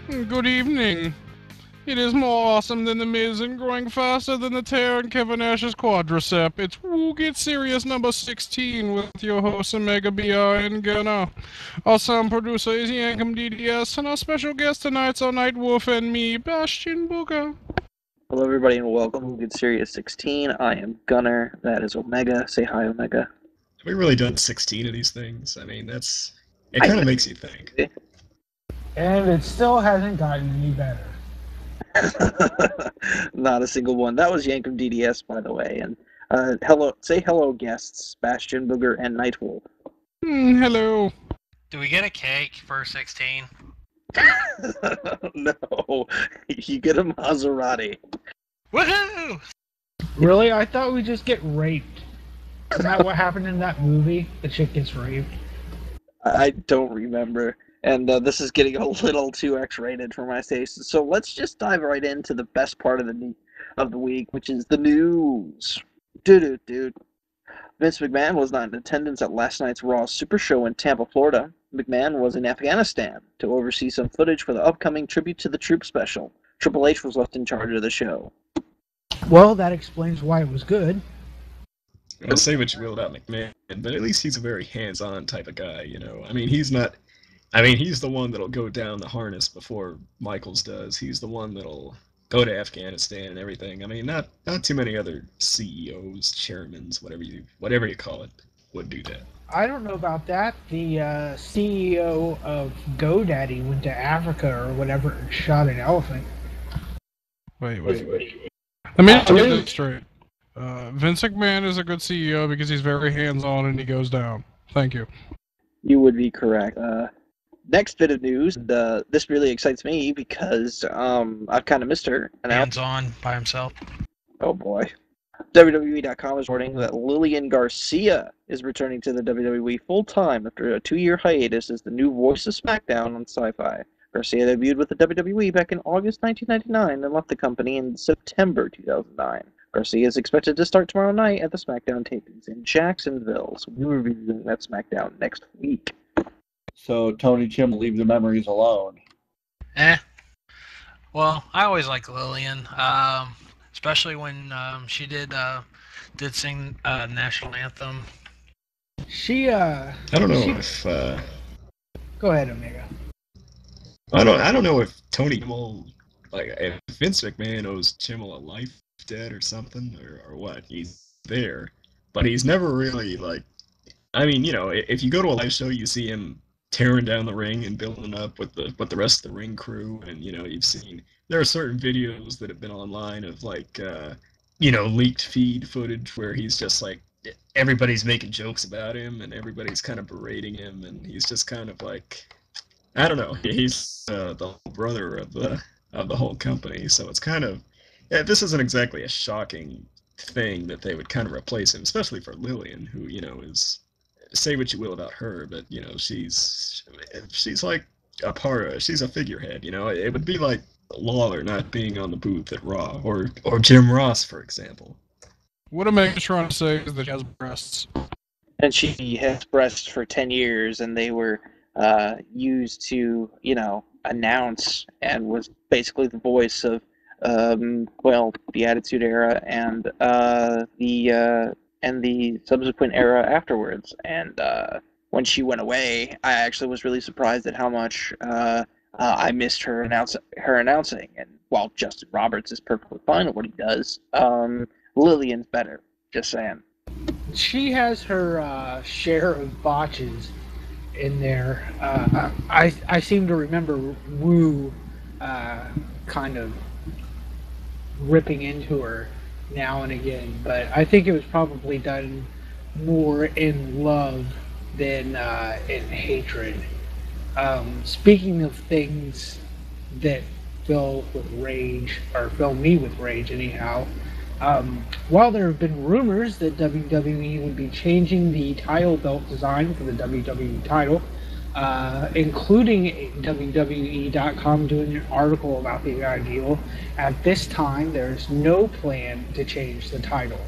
Good evening. It is more awesome than the Miz and growing faster than the tear in Kevin Nash's quadricep. It's Woo Get Serious number 16 with your host Omega BI and Gunner. Our sound producer is Yankum DDS, and our special guest tonight's our Nightwolf and me, Bastion Booger. Hello, everybody, and welcome to Good Serious 16. I am Gunner. That is Omega. Say hi, Omega. Have we really done 16 of these things? I mean, it kind of makes you think. And it still hasn't gotten any better. Not a single one. That was Yankum DDS, by the way. And say hello, guests, Bastion, Booger, and Nightwolf. Hello. Do we get a cake for 16? No, you get a Maserati. Woohoo! Really? I thought we just get raped. Isn't that what happened in that movie? The chick gets raped. I don't remember. And this is getting a little too X-rated for my taste. So let's just dive right into the best part of the week, which is the news. Dude. Vince McMahon was not in attendance at last night's Raw Super Show in Tampa, Florida. McMahon was in Afghanistan to oversee some footage for the upcoming Tribute to the Troops special. Triple H was left in charge of the show. Well, that explains why it was good. I'll say what you will about McMahon, but at least he's a very hands-on type of guy, you know. I mean, he's the one that'll go down the harness before Michaels does. He's the one that'll go to Afghanistan and everything. I mean, not too many other CEOs, chairmans, whatever you call it, would do that. I don't know about that. The CEO of GoDaddy went to Africa or whatever and shot an elephant. Wait. Let me get this straight. Vince McMahon is a good CEO because he's very hands-on and he goes down. Thank you. You would be correct. Next bit of news, this really excites me because I've kind of missed her. Hands-on by himself. Oh boy. WWE.com is reporting that Lillian Garcia is returning to the WWE full-time after a 2-year hiatus as the new voice of SmackDown on Sci-Fi. Garcia debuted with the WWE back in August 1999 and left the company in September 2009. Garcia is expected to start tomorrow night at the SmackDown tapings in Jacksonville, so we will be reviewing that SmackDown next week. So Tony Chim will leave the memories alone. Well, I always like Lillian, especially when she did sing national anthem. I don't know if. Go ahead, Omega. I don't know if Tony Chimmel, if Vince McMahon owes Chimmel a life debt or something, or what. He's there, but he's never really I mean, you know, if you go to a live show, you see him tearing down the ring and building up with the rest of the ring crew, and you know, there are certain videos that have been online of leaked feed footage where he's just everybody's making jokes about him and everybody's kind of berating him, and he's just kind of I don't know, he's the brother of the whole company, so it's kind of, this isn't exactly a shocking thing that they would kind of replace him, especially for Lillian, who, you know, is, say what you will about her, but, you know, she's like she's a figurehead, you know. It would be like Lawler not being on the booth at Raw, or Jim Ross, for example. What Omega's trying to say is that she has breasts. And she has breasts for 10 years, and they were used to, you know, announce, and was basically the voice of the Attitude Era and the subsequent era afterwards. And when she went away, I actually was really surprised at how much I missed her announcing. And while Justin Roberts is perfectly fine at what he does, Lillian's better. Just saying. She has her share of botches in there. I seem to remember Woo kind of ripping into her now and again, but I think it was probably done more in love than in hatred. Speaking of things that fill me with rage anyhow, while there have been rumors that WWE would be changing the title belt design for the WWE title, including WWE.com doing an article about the idea, at this time there's no plan to change the title.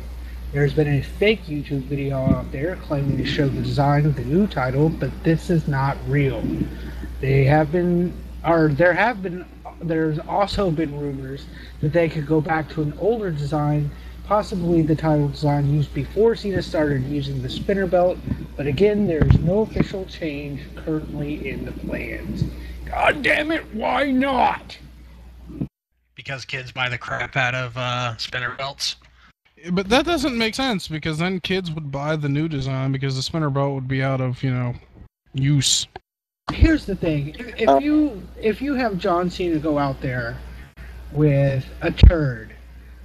There's been a fake YouTube video out there claiming to show the design of the new title, but this is not real. They have been or there's also been rumors that they could go back to an older design, possibly the title design used before Cena started using the spinner belt, but again, there's no official change currently in the plans. God damn it, why not? Because kids buy the crap out of spinner belts. But that doesn't make sense, because then kids would buy the new design because the spinner belt would be out of, use. Here's the thing: if you have John Cena go out there with a turd,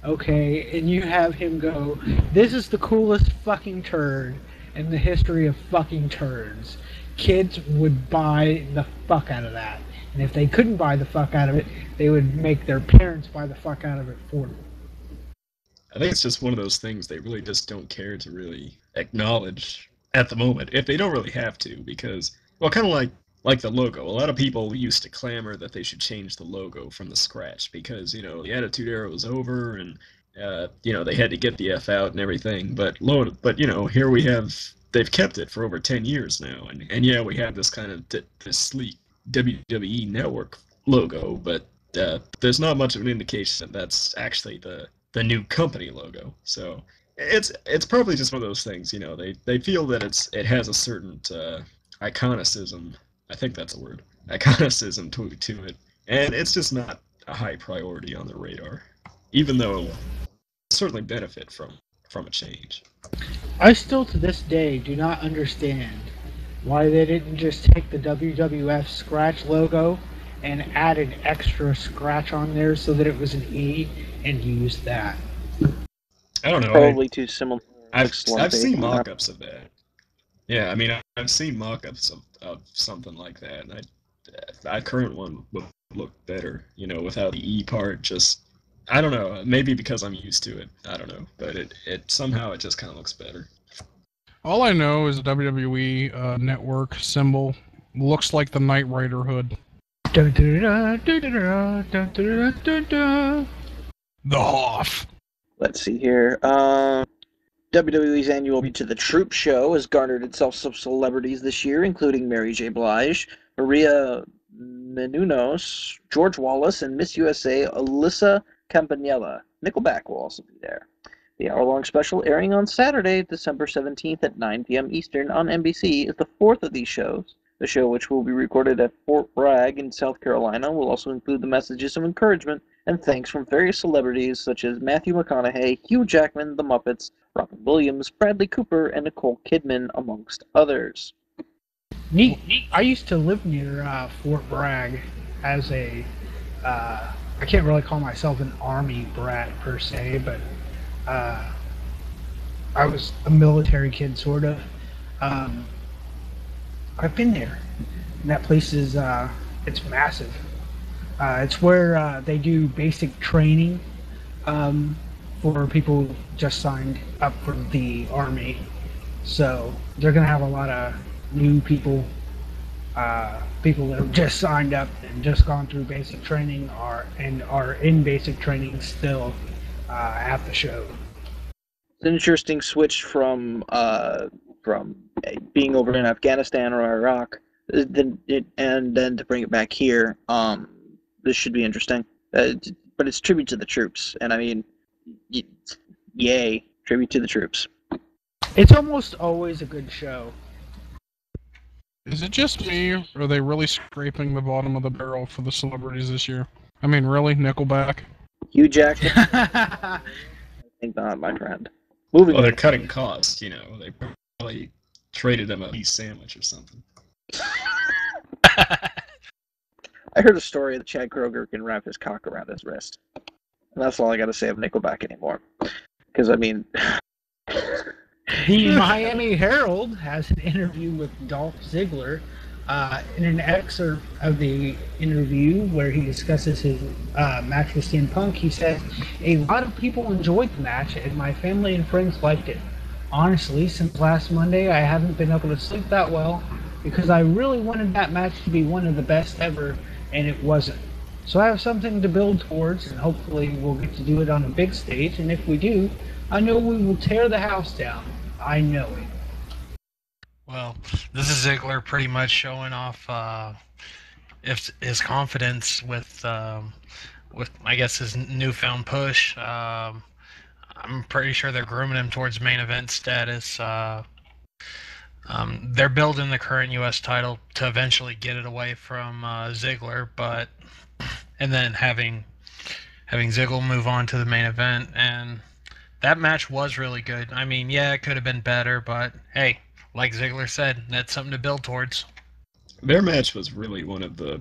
okay, and you have him go, "This is the coolest fucking turd in the history of fucking turds," kids would buy the fuck out of that. And if they couldn't buy the fuck out of it, they would make their parents buy the fuck out of it for them. I think it's just one of those things they really just don't care to really acknowledge at the moment, if they don't really have to, because, well, kind of like the logo. A lot of people used to clamor that they should change the logo from the scratch because, the Attitude Era was over and, they had to get the F out and everything. But here we have, they've kept it for over 10 years now. And yeah, we have this kind of this sleek WWE Network logo, but there's not much of an indication that that's actually the new company logo. So it's probably just one of those things, they feel that it has a certain iconicism. I think that's a word. Iconicism to it. And it's just not a high priority on the radar. Even though it certainly benefit from a change. I still to this day do not understand why they didn't just take the WWF scratch logo and add an extra scratch on there so that it was an E and use that. I don't know. Probably too similar. I've seen mock-ups of that. Yeah, I mean, I've seen mock-ups of something like that, and that current one would look better, without the E part. Just, I don't know, maybe because I'm used to it. I don't know, but it somehow it just kind of looks better. All I know is the WWE network symbol looks like the Knight Rider hood. The Hoff. Let's see here. WWE's annual Beat to the Troop show has garnered itself some celebrities this year, including Mary J. Blige, Maria Menounos, George Wallace, and Miss USA Alyssa Campanella. Nickelback will also be there. The hour-long special airing on Saturday, December 17th at 9 p.m. Eastern on NBC is the fourth of these shows. The show, which will be recorded at Fort Bragg in South Carolina, will also include the messages of encouragement and thanks from various celebrities such as Matthew McConaughey, Hugh Jackman, The Muppets, Robin Williams, Bradley Cooper, and Nicole Kidman, amongst others. Neat. I used to live near Fort Bragg as a, I can't really call myself an Army brat per se, but I was a military kid, sort of. I've been there. And that place is, it's massive. It's where they do basic training for people who just signed up for the Army. So they're going to have a lot of new people, people that have just signed up and just gone through basic training are in basic training still at the show. It's an interesting switch from being over in Afghanistan or Iraq, and then to bring it back here. This should be interesting. But it's tribute to the troops, and I mean, yay, tribute to the troops. It's almost always a good show. Is it just me, or are they really scraping the bottom of the barrel for the celebrities this year? I mean, really? Nickelback? Hugh Jackman? I think not, my friend. Moving Well, they're cutting costs, They probably traded them a beef sandwich or something. I heard a story that Chad Kroeger can wrap his cock around his wrist. And that's all I got to say of Nickelback anymore. Because, I mean... The Miami Herald has an interview with Dolph Ziggler. In an excerpt of the interview where he discusses his match with CM Punk, he says, "A lot of people enjoyed the match, and my family and friends liked it. Honestly, since last Monday, I haven't been able to sleep that well because I really wanted that match to be one of the best ever, and it wasn't. So I have something to build towards, and hopefully we'll get to do it on a big stage, and if we do, I know we will tear the house down. I know it." Well, this is Ziggler pretty much showing off if his confidence with I guess his newfound push. I'm pretty sure they're grooming him towards main event status. They're building the current U.S. title to eventually get it away from Ziggler, and then having Ziggler move on to the main event. And that match was really good. I mean, yeah, it could have been better, but hey, like Ziggler said, that's something to build towards. Their match was really one of the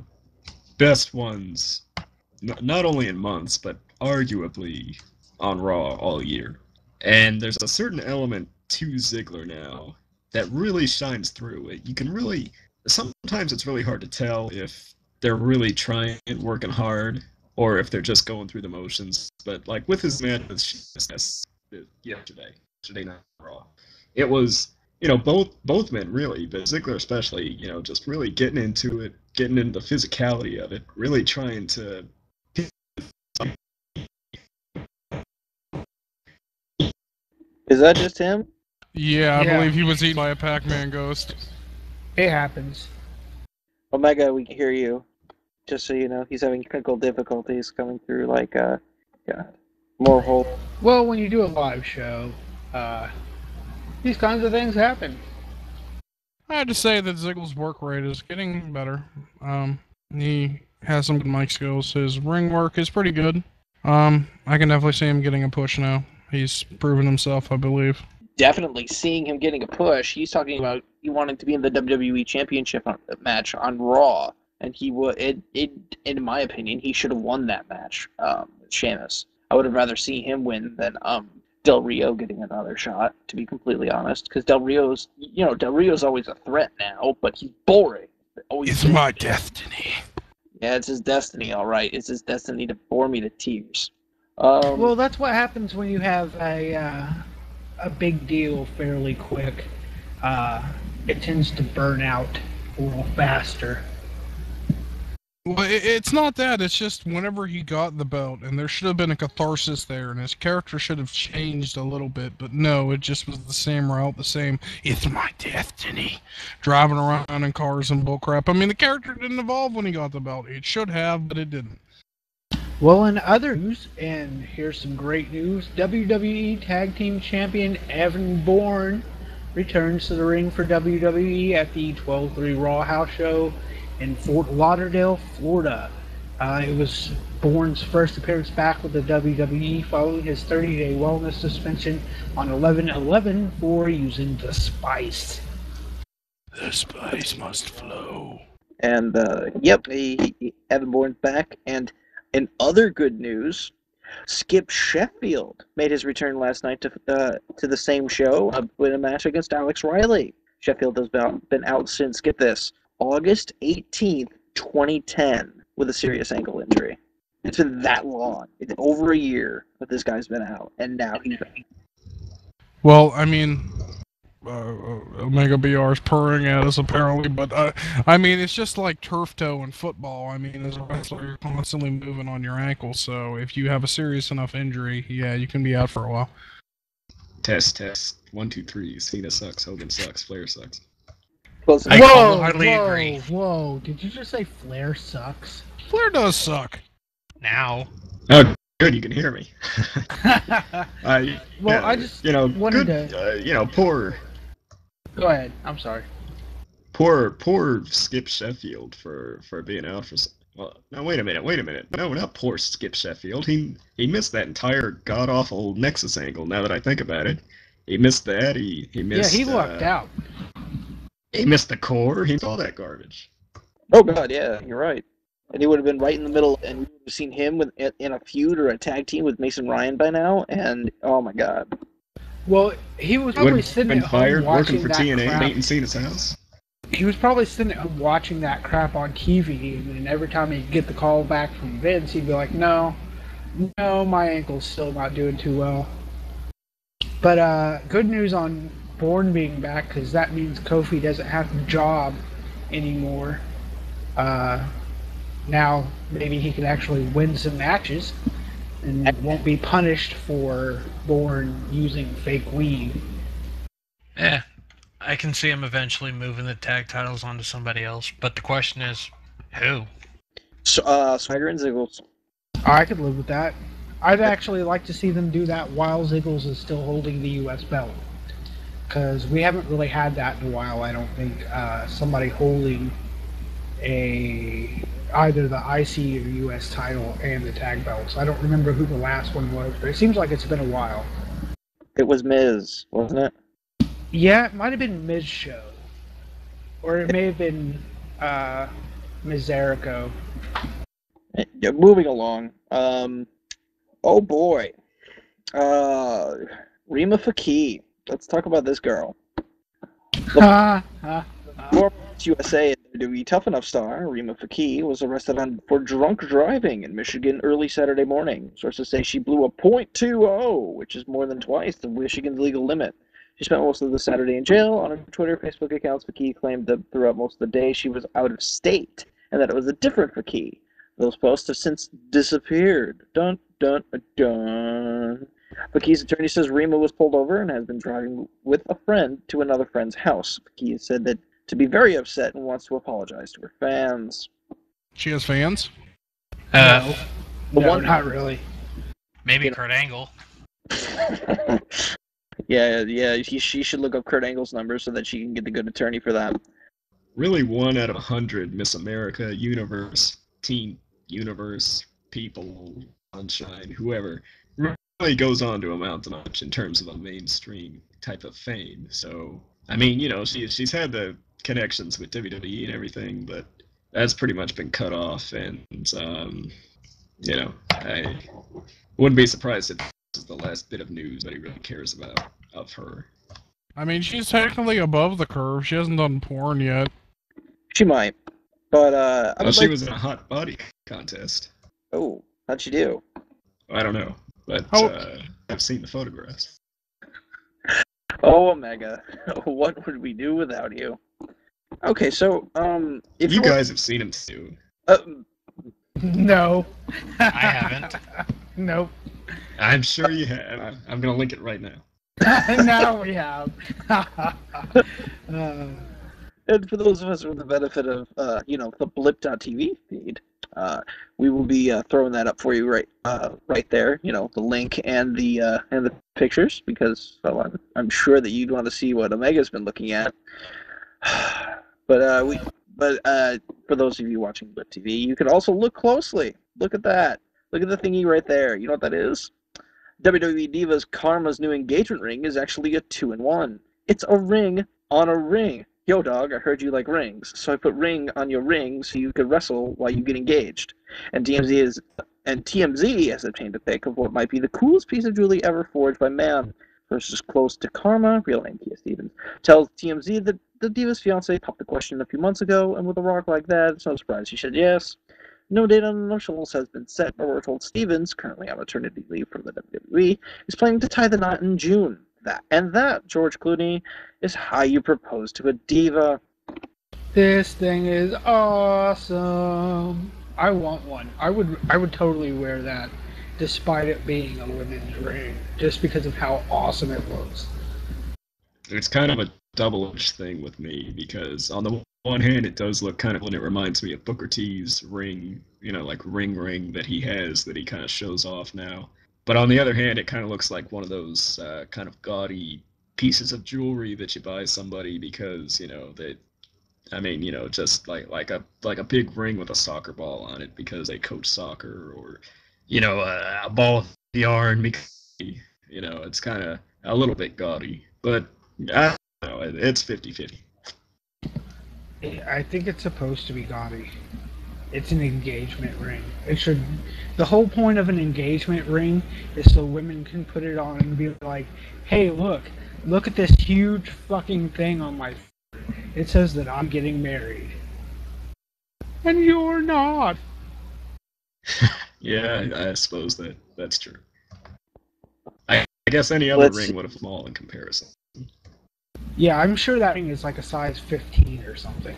best ones, not only in months, but arguably on Raw all year. And there's a certain element to Ziggler now that really shines through. You can really, sometimes it's really hard to tell if they're really trying and working hard, or if they're just going through the motions. But like with his match yesterday night Raw, it was, both men really, but Ziggler especially, just really getting into it, getting into the physicality of it, really trying to. Is that just him? Yeah, I Yeah. believe he was eaten by a Pac-Man ghost. It happens. Omega, we can hear you. Just so you know, he's having technical difficulties coming through, more whole. Well, when you do a live show, these kinds of things happen. I had to say that Ziggler's work rate is getting better. He has some good mic skills. His ring work is pretty good. I can definitely see him getting a push now. He's proven himself, I believe. Definitely seeing him getting a push. He's talking about he wanted to be in the WWE Championship match on Raw, and he would. In my opinion, he should have won that match with Sheamus. I would have rather seen him win than Del Rio getting another shot. To be completely honest, because Del Rio's always a threat now, but he's boring. It's my destiny. Yeah, it's his destiny, all right. It's his destiny to bore me to tears. Well, that's what happens when you have a big deal fairly quick. It tends to burn out a little faster. Well, it's not that. It's just whenever he got the belt, and there should have been a catharsis there, and his character should have changed a little bit, but no, it just was the same route, the same, it's my destiny, driving around in cars and bullcrap. I mean, the character didn't evolve when he got the belt. It should have, but it didn't. Well, in other news, and here's some great news, WWE Tag Team Champion Evan Bourne returns to the ring for WWE at the 12/3 Raw House Show in Fort Lauderdale, Florida. It was Bourne's first appearance back with the WWE following his 30-day wellness suspension on 11/11 for using the spice. The spice must flow. And Evan Bourne's back. And in other good news, Skip Sheffield made his return last night to the same show with a match against Alex Riley. Sheffield has been out since, get this, August 18th, 2010, with a serious ankle injury. It's been that long. It's over a year that this guy's been out, and now he's back. Well, I mean, Omega BR is purring at us apparently, but I mean, it's just like turf toe in football. I mean, as a wrestler, you're constantly moving on your ankle, so if you have a serious enough injury, yeah, you can be out for a while. Test. 1, 2, 3. Cena sucks. Hogan sucks. Flair sucks. I wholeheartedly agree. Whoa, did you just say Flair sucks? Flair does suck. Now. Oh, good. You can hear me. I just wanted to... poor. Go ahead. I'm sorry. Poor Skip Sheffield for being out for. Well, no, wait a minute. No, not poor Skip Sheffield. He missed that entire god awful Nexus angle. Now that I think about it, he missed that. He missed. Yeah, he lucked out. He missed the core. He missed all that garbage. Oh god, yeah, you're right. And he would have been right in the middle, and we would have seen him in a feud or a tag team with Mason Ryan by now. And oh my god. Well, he was probably sitting at home watching working for that TNA, crap. Nate and Cena's house. He was probably sitting at home watching that crap on TV, and every time he'd get the call back from Vince, he'd be like, no, my ankle's still not doing too well. But good news on Bourne being back, because that means Kofi doesn't have the job anymore. Now, maybe he can actually win some matches and won't be punished for Bourne using fake weed. I can see him eventually moving the tag titles onto somebody else. But the question is, Who? Swagger and Ziggles. I could live with that. I'd actually like to see them do that while Ziggles is still holding the U.S. belt. Because we haven't really had that in a while, I don't think. Somebody holding either the IC or US title and the tag belts. I don't remember who the last one was, but it seems like it's been a while. It was Miz, wasn't it? Yeah, it might have been Miz show. Or it may have been Miz Jericho. Yeah, moving along. Oh boy. Rima Fakir. Let's talk about this girl. Former USA and WWE Tough Enough star Rima Fakir was arrested for drunk driving in Michigan early Saturday morning. Sources say she blew a .20, which is more than twice the Michigan's legal limit. She spent most of the Saturday in jail. On her Twitter, Facebook accounts, Fakir claimed that throughout most of the day she was out of state and that it was a different Fakir. Those posts have since disappeared. Dun dun dun. Fakir's attorney says Rima was pulled over and has been driving with a friend to another friend's house. Fakir said that to be very upset and wants to apologize to her fans. She has fans? No, one- not really. Maybe Kurt Angle. Yeah, she should look up Kurt Angle's number so that she can get the good attorney for that. Really, 1 out of 100 Miss America, Universe, Teen Universe, People, Sunshine, whoever, really goes on to amount to much in terms of a mainstream type of fame. So, I mean, she's had the connections with WWE and everything, but that's pretty much been cut off. And, I wouldn't be surprised if this is the last bit of news that he really cares about of her. I mean, she's technically above the curve. She hasn't done porn yet. She might, but She was in a hot body contest. Oh, how'd she do? I don't know, but I've seen the photographs. Oh, Omega, what would we do without you? Okay, so if You guys have seen him too. No. I haven't. Nope. I'm sure you have. I'm gonna link it right now. Now we have. And for those of us with the benefit of the blip.tv feed, we will be throwing that up for you right there. The link and the pictures, because I'm sure that you'd want to see what Omega's been looking at. But for those of you watching Blip TV, you can also look closely. Look at that. Look at the thingy right there. You know what that is? WWE Divas Karma's new engagement ring is actually a 2-in-1. It's a ring on a ring. Yo, dog, I heard you like rings, so I put ring on your ring so you could wrestle while you get engaged. And TMZ has obtained a pic of what might be the coolest piece of jewelry ever forged by man. Versus close to Karma, real name Kia Stevens, tells TMZ that the Diva's fiance popped the question a few months ago, and with a rock like that, it's no surprise she said yes. No date on the nuptials has been set, but we're told Stevens, currently on maternity leave from the WWE, is planning to tie the knot in June. That, George Clooney, is how you propose to a diva. This thing is awesome. I want one. I would totally wear that, despite it being a women's ring, just because of how awesome it looks. It's kind of a double-edged thing with me, because on the one hand, it does look kind of, and it reminds me of Booker T's ring, like ring that he has that he kind of shows off now. But on the other hand, it kind of looks like one of those kind of gaudy pieces of jewelry that you buy somebody because, just like a big ring with a soccer ball on it because they coach soccer, or, a ball of yarn because, it's kind of a little bit gaudy. But, I don't know, it's 50-50. I think it's supposed to be gaudy. It's an engagement ring. The whole point of an engagement ring is so women can put it on and be like, hey, look at this huge fucking thing on my finger. It says that I'm getting married. And you're not. Yeah, I suppose that's true. I guess any other ring would have fallen in comparison. Yeah, I'm sure that ring is like a size 15 or something.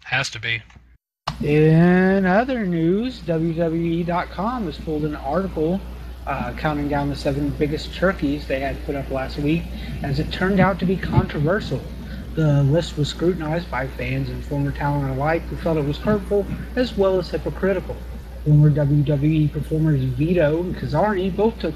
Has to be. In other news, WWE.com has pulled an article counting down the 7 biggest turkeys they had put up last week, as it turned out to be controversial. The list was scrutinized by fans and former talent alike who felt it was hurtful as well as hypocritical. Former WWE performers Vito and Kazarni both took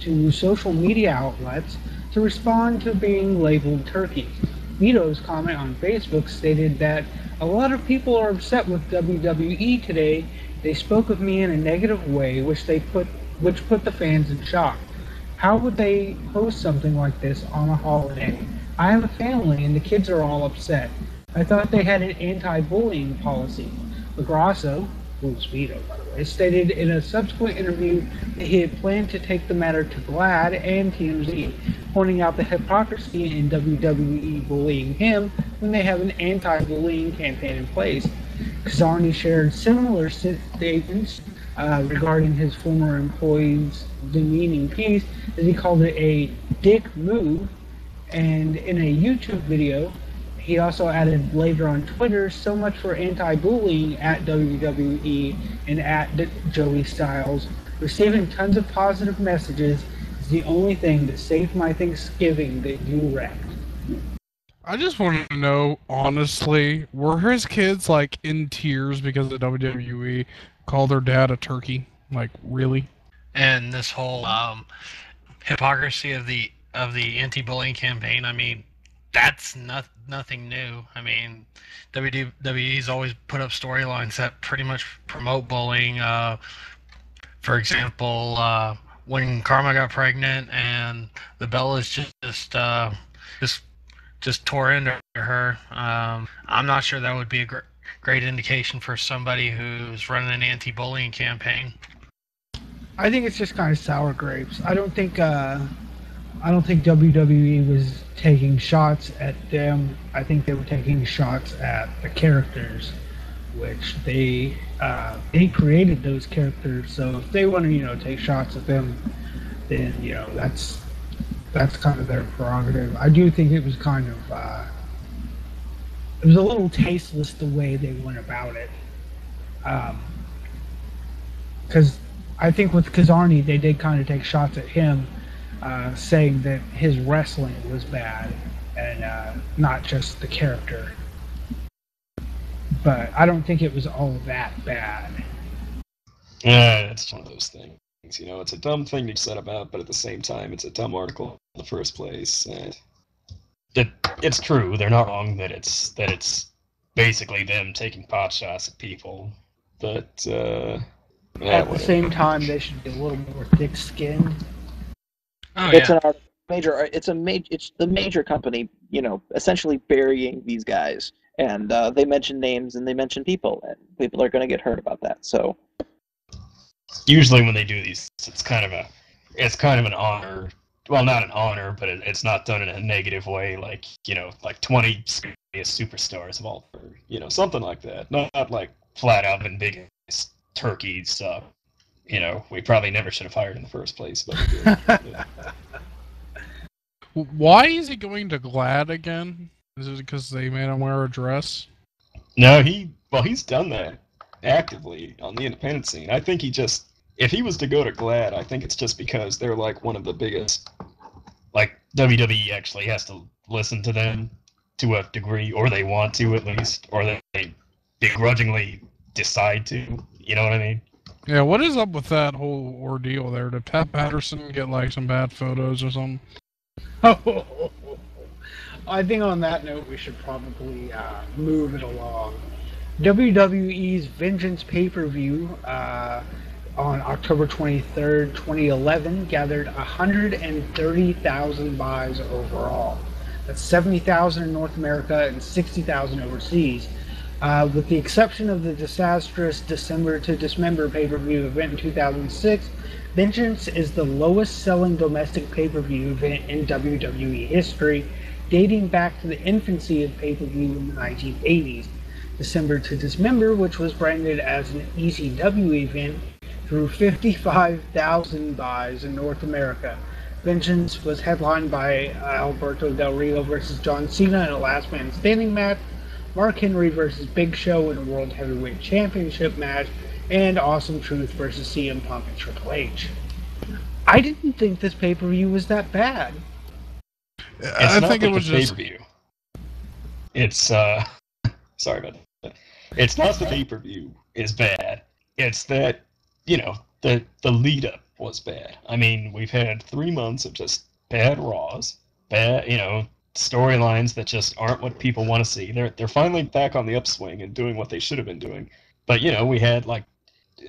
to social media outlets to respond to being labeled turkeys. Vito's comment on Facebook stated that a lot of people are upset with WWE today. They spoke of me in a negative way, which put the fans in shock. How would they post something like this on a holiday? I have a family and the kids are all upset. I thought they had an anti-bullying policy. Lagrasso, who was Vito by the way, stated in a subsequent interview that he had planned to take the matter to GLAAD and TMZ, pointing out the hypocrisy in WWE bullying him when they have an anti-bullying campaign in place. Kazarni shared similar statements regarding his former employees' demeaning piece, as he called it a dick move. And in a YouTube video, he also added later on Twitter, so much for anti-bullying at WWE and at Joey Styles. Receiving tons of positive messages is the only thing that saved my Thanksgiving that you wrecked. I just want to know, honestly, were his kids, like, in tears because the WWE called their dad a turkey? Like, really? And this whole hypocrisy of the anti-bullying campaign, I mean, that's nothing new. I mean, WWE's always put up storylines that pretty much promote bullying. For example, when Karma got pregnant and the Bellas just tore into her. I'm not sure that would be a great indication for somebody who's running an anti-bullying campaign. I think it's just kind of sour grapes. I don't think WWE was taking shots at them. I think they were taking shots at the characters, which they created those characters. So if they want to, take shots at them, then that's kind of their prerogative. I do think it was kind of it was a little tasteless the way they went about it, because I think with Kazarni they did kind of take shots at him, saying that his wrestling was bad and not just the character. But I don't think it was all that bad. Yeah, it's one of those things. It's a dumb thing to set about, but at the same time, it's a dumb article in the first place. And it's true. They're not wrong that it's basically them taking pot shots at people. But at the same time, they should be a little more thick-skinned. Oh, It's yeah. it's the major company, essentially burying these guys, and they mention names and they mention people, and people are going to get hurt about that. So usually when they do these, it's kind of an honor. Well, not an honor, but it's not done in a negative way, like 20 superstars of all, something like that. Not like flat out and big turkey stuff. We probably never should have hired in the first place, but we did. Yeah. Why is he going to GLAAD again? Is it because they made him wear a dress? No, he's done that actively on the independent scene. I think if he was to go to GLAAD, I think it's just because they're like one of the biggest, like WWE actually has to listen to them to a degree, or they want to at least, or they begrudgingly decide to, you know what I mean? Yeah, what is up with that whole ordeal there? Did Pat Patterson get like some bad photos or something? I think on that note, we should probably move it along. WWE's Vengeance pay-per-view on October 23rd, 2011, gathered 130,000 buys overall. That's 70,000 in North America and 60,000 overseas. With the exception of the disastrous December to Dismember pay-per-view event in 2006, Vengeance is the lowest-selling domestic pay-per-view event in WWE history, dating back to the infancy of pay-per-view in the 1980s. December to Dismember, which was branded as an ECW event, drew 55,000 buys in North America. Vengeance was headlined by Alberto Del Rio versus John Cena in a last man standing match, Mark Henry versus Big Show in a World Heavyweight Championship match, and Awesome Truth versus CM Punk and Triple H. I didn't think this pay-per-view was that bad. I think it was just... pay-per-view. It's sorry about that. It's not the pay-per-view is bad. It's that, the lead up was bad. I mean, we've had 3 months of just bad Raws, bad, storylines that just aren't what people want to see. They're finally back on the upswing and doing what they should have been doing. But we had like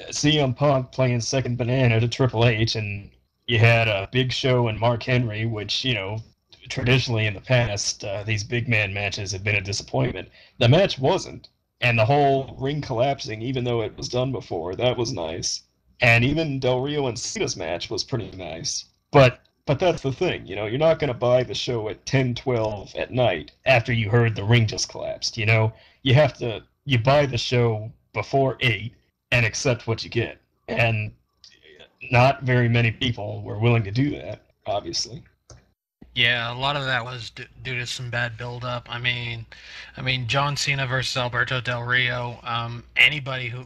CM Punk playing second banana to Triple H, and you had a Big Show and Mark Henry, which traditionally in the past these big man matches have been a disappointment. The match wasn't, and the whole ring collapsing, even though it was done before, that was nice. And even Del Rio and Cena's match was pretty nice. But that's the thing, you're not going to buy the show at 10:12 at night after you heard the ring just collapsed. You buy the show before 8 and accept what you get. And not very many people were willing to do that, obviously. Yeah, a lot of that was due to some bad build-up. I mean, John Cena versus Alberto Del Rio. Anybody who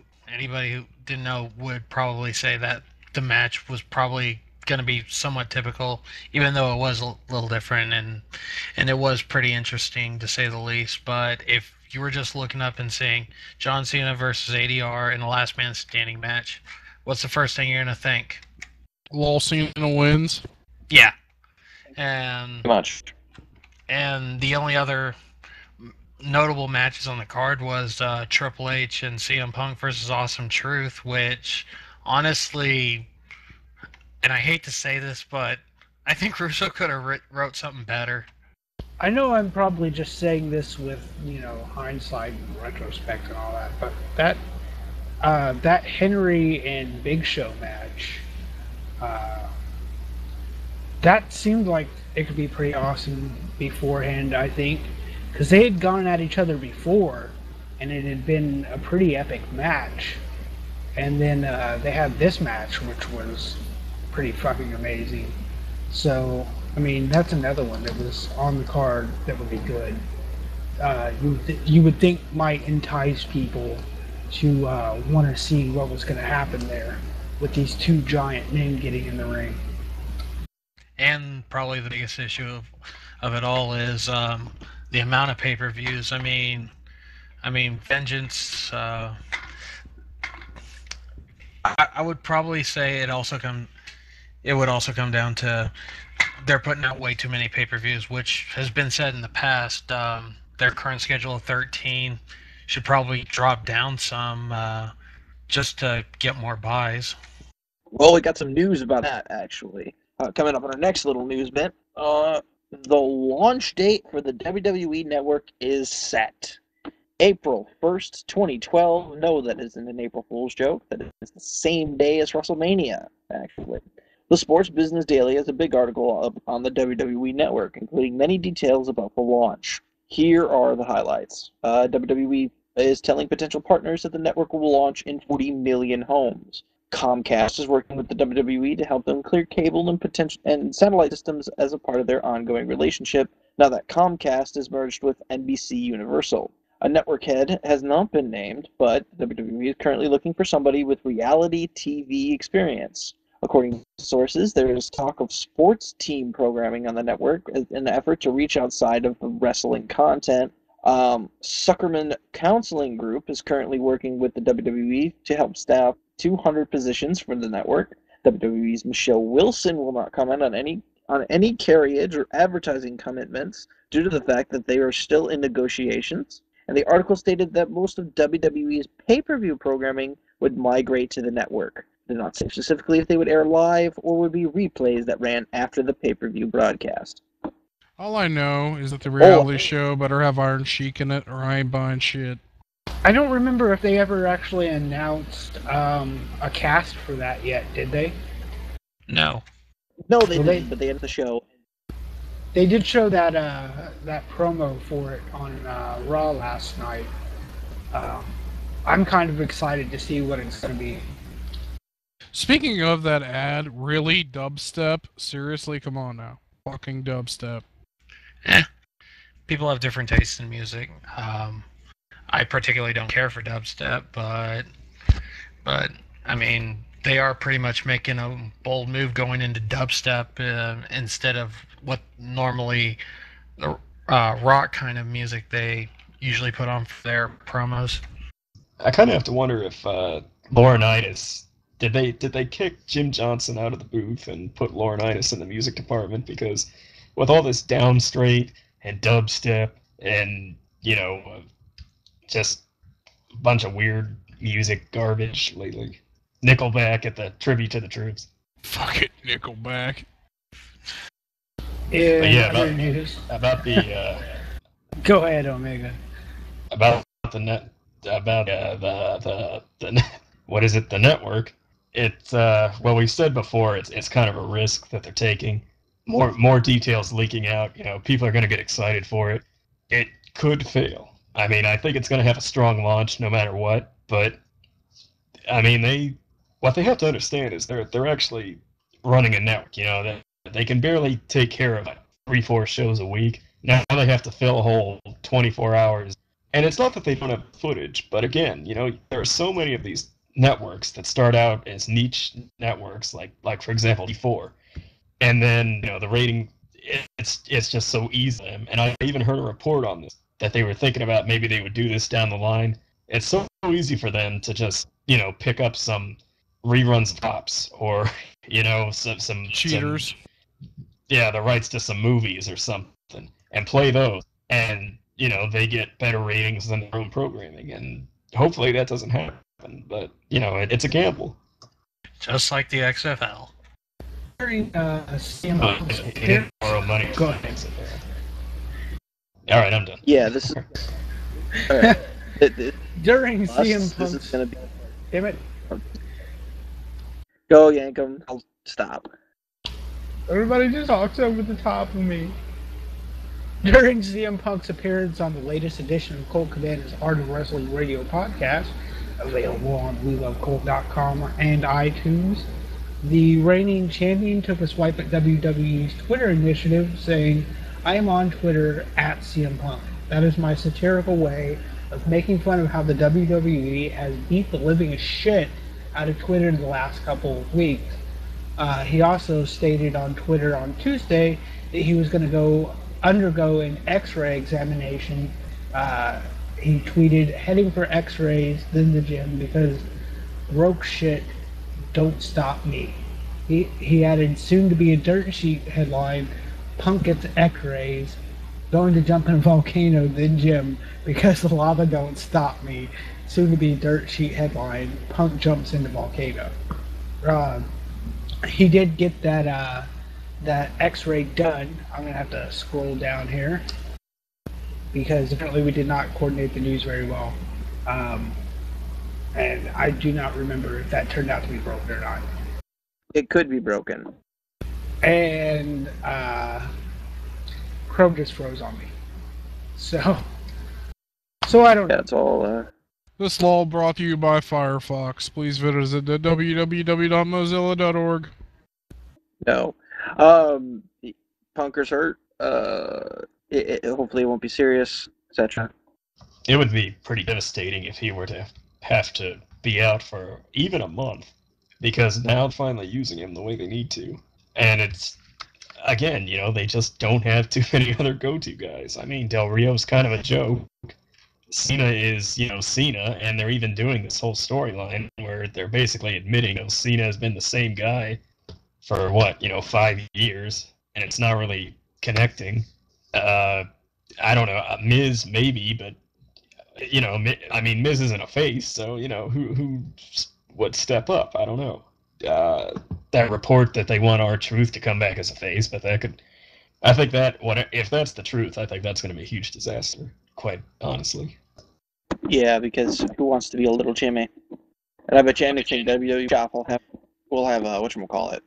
didn't know would probably say that the match was probably going to be somewhat typical, even though it was a little different and it was pretty interesting to say the least. But if you were just looking up and saying John Cena versus ADR in a last man standing match, what's the first thing you're going to think? Lol, Cena wins. Yeah. And Much. And the only other notable matches on the card was Triple H and CM Punk versus Awesome Truth, which honestly, and I hate to say this, but I think Russo could have wrote something better. I know I'm probably just saying this with, hindsight and retrospect and all that, but that Henry and Big Show match, that seemed like it could be pretty awesome beforehand, I think, because they had gone at each other before, and it had been a pretty epic match. And then they had this match, which was pretty fucking amazing. So, I mean, that's another one that was on the card that would be good. You would think might entice people to want to see what was going to happen there with these two giant men getting in the ring. And probably the biggest issue of it all is the amount of pay-per-views. I mean, Vengeance. I would probably say it would also come down to they're putting out way too many pay-per-views, which has been said in the past. Their current schedule of 13 should probably drop down some just to get more buys. Well, we got some news about that, actually. Coming up on our next little news bit, the launch date for the WWE Network is set. April 1st, 2012. No, that isn't an April Fool's joke. That is the same day as WrestleMania, actually. The Sports Business Daily has a big article up on the WWE Network, including many details about the launch. Here are the highlights. WWE is telling potential partners that the network will launch in 40 million homes. Comcast is working with the WWE to help them clear cable and satellite systems as a part of their ongoing relationship, now that Comcast is merged with NBC Universal. A network head has not been named, but WWE is currently looking for somebody with reality TV experience. According to sources, there is talk of sports team programming on the network in an effort to reach outside of the wrestling content. Suckerman Counseling Group is currently working with the WWE to help staff 200 positions for the network. WWE's Michelle Wilson will not comment on any carriage or advertising commitments due to the fact that they are still in negotiations. And the article stated that most of WWE's pay-per-view programming would migrate to the network. They did not say specifically if they would air live or would be replays that ran after the pay-per-view broadcast. All I know is that the reality show better have Iron Sheik in it, or I ain't buying shit. I don't remember if they ever actually announced a cast for that yet, did they? No. No, they didn't, but they had the show. They did show that that promo for it on Raw last night. I'm kind of excited to see what it's going to be. Speaking of that ad, really, dubstep? Seriously, come on now. Fucking dubstep. People have different tastes in music. I particularly don't care for dubstep, but I mean, they are pretty much making a bold move going into dubstep instead of what normally rock kind of music they usually put on for their promos. I kind of have to wonder if Laurinaitis did they kick Jim Johnson out of the booth and put Laurinaitis in the music department, because with all this downstraight and dubstep and just a bunch of weird music garbage lately. Nickelback at the tribute to the troops. Fuck it, Nickelback. Yeah, But yeah, other news. about the Go ahead, Omega. about the net about the what is it, the network. It's well, we've said before, it's kind of a risk that they're taking. More details leaking out. People are going to get excited for it. It could fail. I mean, I think it's going to have a strong launch no matter what. But I mean, what they have to understand is they're actually running a network. They can barely take care of 3-4 shows a week. Now they have to fill a whole 24 hours. And it's not that they don't have footage, but again, there are so many of these networks that start out as niche networks, like for example, D4, and then the rating, it's just so easy. And I even heard a report on this that they were thinking about maybe they would do this down the line. It's so easy for them to just pick up some reruns of Cops, or some Cheaters. The rights to some movies or something, and play those, and they get better ratings than their own programming, and hopefully that doesn't happen. But it's a gamble. Just like the XFL. During CM But Punk's it didn't borrow money. Go ahead. All right, I'm done. Yeah, this is. All right. During Us, CM this Punk's, is gonna be. damn it, Go yank 'em. I'll stop. everybody just talks over the top of me. During CM Punk's appearance on the latest edition of Colt Cabana's Art of Wrestling Radio podcast, available on WeLoveColt.com and iTunes, the reigning champion took a swipe at WWE's Twitter initiative, saying, "I am on Twitter at CM Punk. That is my satirical way of making fun of how the WWE has beat the living shit out of Twitter in the last couple of weeks." He also stated on Twitter on Tuesday that he was going to go undergo an x-ray examination. He tweeted, "Heading for x-rays, then the gym, because broke shit don't stop me." He added, "Soon to be a dirt sheet headline, Punk gets x-rays, going to jump in a volcano, then gym, because the lava don't stop me. Soon to be dirt sheet headline, Punk jumps into volcano." He did get that x-ray done. I'm going to have to scroll down here, because apparently we did not coordinate the news very well. And I do not remember if that turned out to be broken or not. It could be broken. And Chrome just froze on me. So I don't know. That's all. This law brought to you by Firefox. Please visit www.mozilla.org. No. Punker's hurt. Hopefully it won't be serious, etc. It would be pretty devastating if he were to have to be out for even a month, because now they're finally using him the way they need to. And it's, again, they just don't have too many other go-to guys. I mean, Del Rio's kind of a joke. Cena is, Cena, and they're even doing this whole storyline where they're basically admitting, Cena has been the same guy for 5 years, and it's not really connecting. I don't know, Miz maybe, but Miz isn't a face, so who would step up? I don't know. That report that they want R-Truth to come back as a face, but if that's the truth, I think that's going to be a huge disaster, quite honestly. Yeah, because who wants to be a little Jimmy? And I bet you anything WWE shop will have whatchamacallit,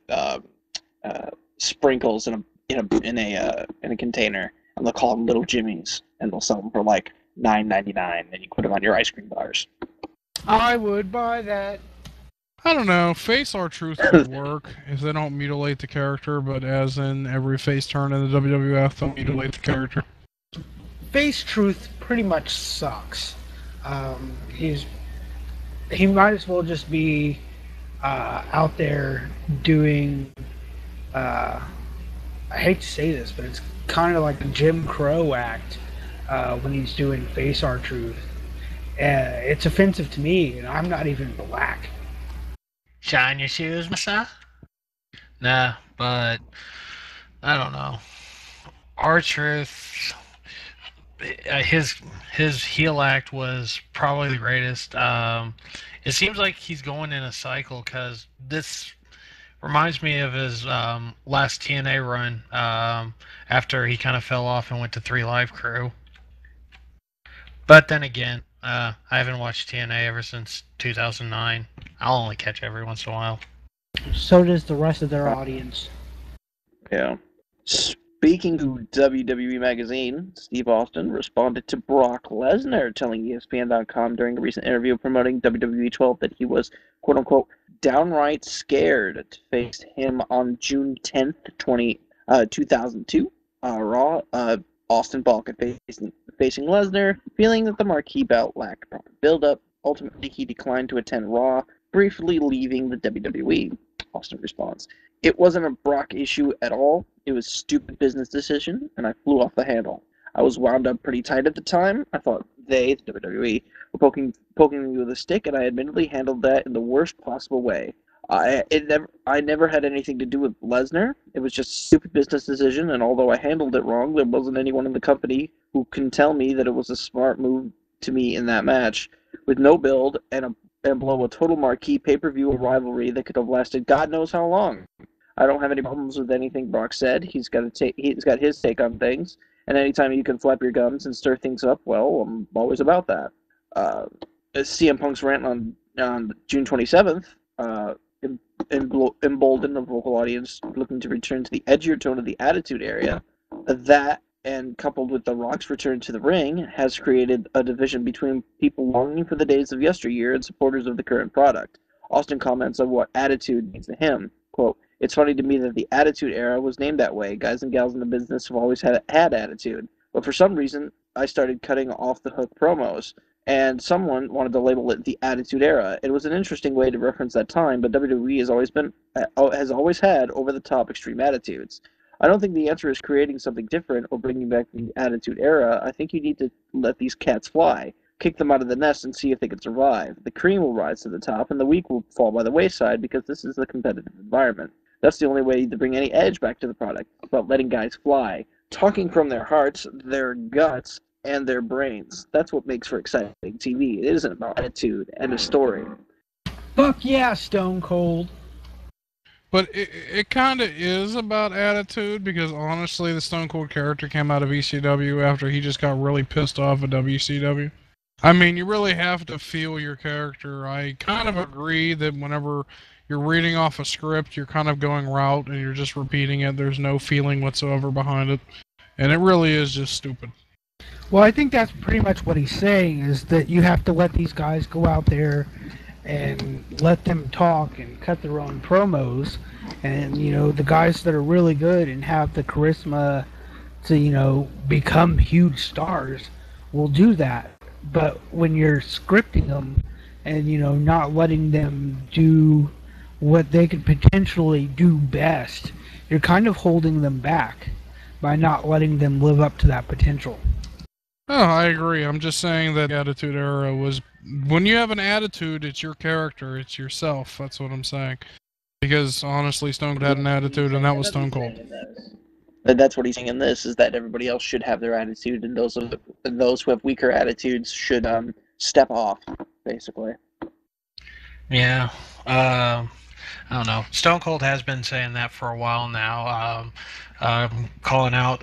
sprinkles in a container, and they'll call them Little Jimmies, and they'll sell them for like $9.99, and you put them on your ice cream bars. I would buy that. I don't know. Face R-Truth would work if they don't mutilate the character, but as in every face turn in the WWF, they'll mutilate the character. Face Truth pretty much sucks. He might as well just be out there doing I hate to say this, but it's kind of like a Jim Crow act when he's doing Face Our Truth. It's offensive to me, and I'm not even black. Shine your shoes, Massa? Nah, but I don't know. R-Truth, his heel act was probably the greatest. It seems like he's going in a cycle because this reminds me of his last TNA run after he kind of fell off and went to 3 Live Crew. But then again, I haven't watched TNA ever since 2009. I'll only catch every once in a while. So does the rest of their audience. Yeah. Speaking to WWE Magazine, Steve Austin responded to Brock Lesnar telling ESPN.com during a recent interview promoting WWE 12 that he was, quote-unquote, downright scared to face him on June 10th, 2002. Raw, Austin Balkan facing Lesnar, feeling that the marquee bout lacked proper build-up. Ultimately, he declined to attend Raw, briefly leaving the WWE. Austin responds, "It wasn't a Brock issue at all. It was a stupid business decision, and I flew off the handle. I was wound up pretty tight at the time. I thought they, the WWE, were poking me with a stick, and I admittedly handled that in the worst possible way. I never had anything to do with Lesnar. It was just a stupid business decision, and although I handled it wrong, there wasn't anyone in the company who can tell me that it was a smart move to me in that match. With no build and blow a total marquee pay-per-view rivalry that could have lasted God knows how long. I don't have any problems with anything Brock said. He's got his take on things, and anytime you can flap your gums and stir things up, well, I'm always about that." CM Punk's rant on June 27th emboldened a vocal audience looking to return to the edgier tone of the Attitude Era. That, and coupled with The Rock's return to the ring, has created a division between people longing for the days of yesteryear and supporters of the current product. Austin comments on what Attitude means to him. Quote, "It's funny to me that the Attitude Era was named that way. Guys and gals in the business have always had attitude. But for some reason, I started cutting off the hook promos, and someone wanted to label it the Attitude Era. It was an interesting way to reference that time, but WWE has always had over-the-top extreme attitudes. I don't think the answer is creating something different or bringing back the Attitude Era. I think you need to let these cats fly, kick them out of the nest and see if they can survive. The cream will rise to the top, and the weak will fall by the wayside because this is a competitive environment. That's the only way to bring any edge back to the product, about letting guys fly, talking from their hearts, their guts, and their brains. That's what makes for exciting TV. It isn't about attitude and a story." Fuck yeah, Stone Cold. But it kind of is about attitude, because honestly, the Stone Cold character came out of ECW after he just got really pissed off at WCW. I mean, you really have to feel your character. I kind of agree that whenever you're reading off a script, you're kind of going route and you're just repeating it. There's no feeling whatsoever behind it. And it really is just stupid. Well, I think that's pretty much what he's saying, is that you have to let these guys go out there and let them talk and cut their own promos. And, you know, the guys that are really good and have the charisma to, you know, become huge stars will do that. But when you're scripting them and, you know, not letting them do what they could potentially do best, you're kind of holding them back by not letting them live up to that potential. Oh, I agree. I'm just saying that the Attitude Era was... When you have an attitude, it's your character, it's yourself. That's what I'm saying. Because, honestly, Stone Cold had an attitude, and that was Stone Cold. That's what he's saying in this, is that everybody else should have their attitude, and those who have weaker attitudes should step off, basically. Yeah. I don't know. Stone Cold has been saying that for a while now, calling out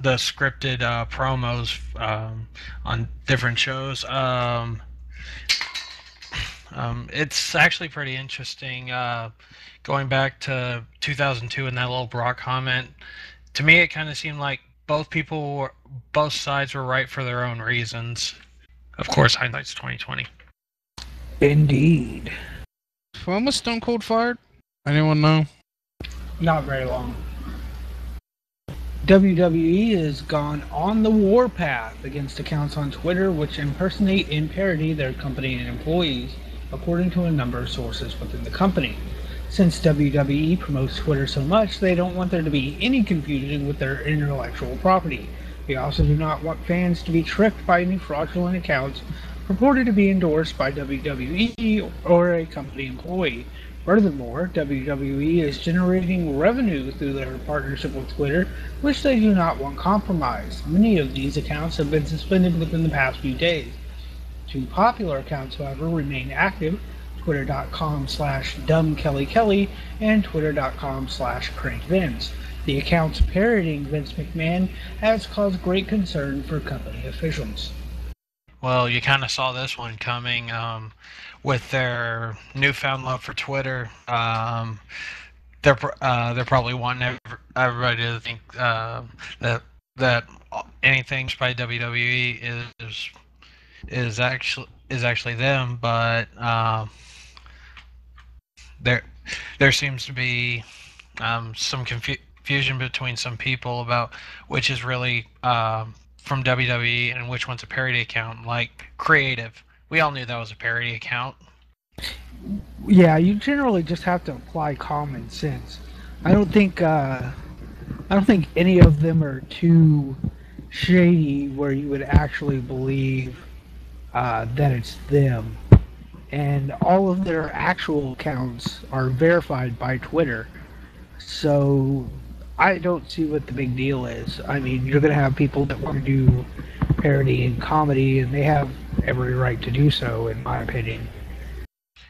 the scripted promos on different shows. It's actually pretty interesting. Going back to 2002 and that little Brock comment, to me it kind of seemed like both sides were right for their own reasons. Of course, hindsight's 2020. Indeed. When was Stone Cold fired? Anyone know? Not very long. WWE has gone on the warpath against accounts on Twitter which impersonate and parody their company and employees, according to a number of sources within the company. Since WWE promotes Twitter so much, they don't want there to be any confusion with their intellectual property. They also do not want fans to be tricked by any fraudulent accounts purported to be endorsed by WWE or a company employee. Furthermore, WWE is generating revenue through their partnership with Twitter, which they do not want compromised. Many of these accounts have been suspended within the past few days. Two popular accounts, however, remain active: twitter.com/dumbkellykelly and twitter.com/crankvince. The accounts parodying Vince McMahon has caused great concern for company officials. Well, you kind of saw this one coming with their newfound love for Twitter. They're probably wanting everybody to think that anything by WWE is actually them, but there seems to be some confusion between some people about which is really from WWE and which one's a parody account. Like Creative, we all knew that was a parody account. Yeah, you generally just have to apply common sense. I don't think any of them are too shady where you would actually believe that it's them. And all of their actual accounts are verified by Twitter. So I don't see what the big deal is. I mean, you're going to have people that want to do parody and comedy, and they have every right to do so, in my opinion.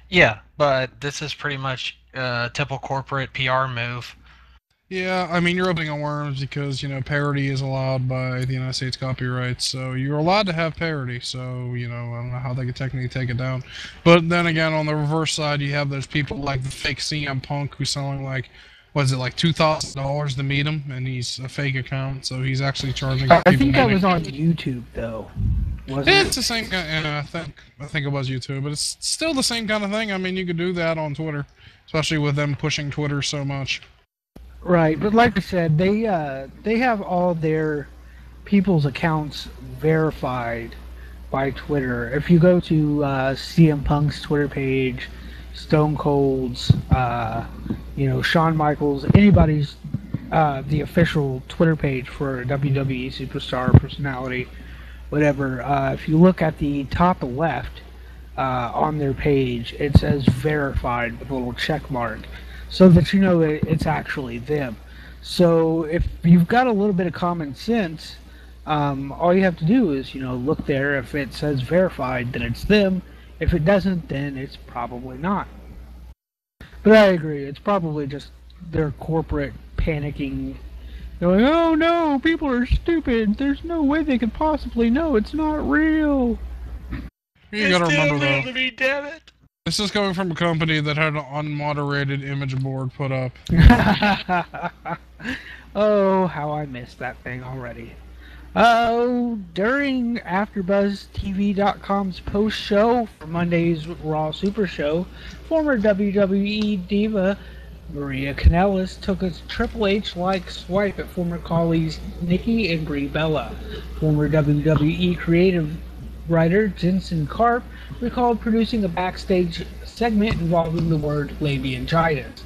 Yeah, but this is pretty much a typical corporate PR move. Yeah, I mean, you're opening on worms because, parody is allowed by the United States copyright, so you're allowed to have parody, so, I don't know how they could technically take it down. But then again, on the reverse side, you have those people like the fake CM Punk who's selling, like $2,000 to meet him, and he's a fake account, so he's actually charging people. I think that was on YouTube, though. It's the same kind. I think it was YouTube, but it's still the same kind of thing. I mean, you could do that on Twitter, especially with them pushing Twitter so much. Right, but like I said, they have all their people's accounts verified by Twitter. If you go to CM Punk's Twitter page, Stone Cold's, Shawn Michaels, anybody's, the official Twitter page for a WWE superstar personality, whatever, if you look at the top left on their page, it says verified with a little check mark, so that you know it's actually them. So if you've got a little bit of common sense, all you have to do is, look there. If it says verified, then it's them. If it doesn't, then it's probably not. But I agree, it's probably just their corporate panicking, going, oh no, people are stupid, there's no way they could possibly know it's not real. You gotta remember though, to me, damn it. This is coming from a company that had an unmoderated image board put up. Oh, how I missed that thing already. During AfterBuzzTV.com's post-show for Monday's Raw Super Show, former WWE diva Maria Kanellis took a Triple H-like swipe at former colleagues Nikki and Brie Bella. Former WWE creative writer Jensen Karp recalled producing a backstage segment involving the word labiangitis.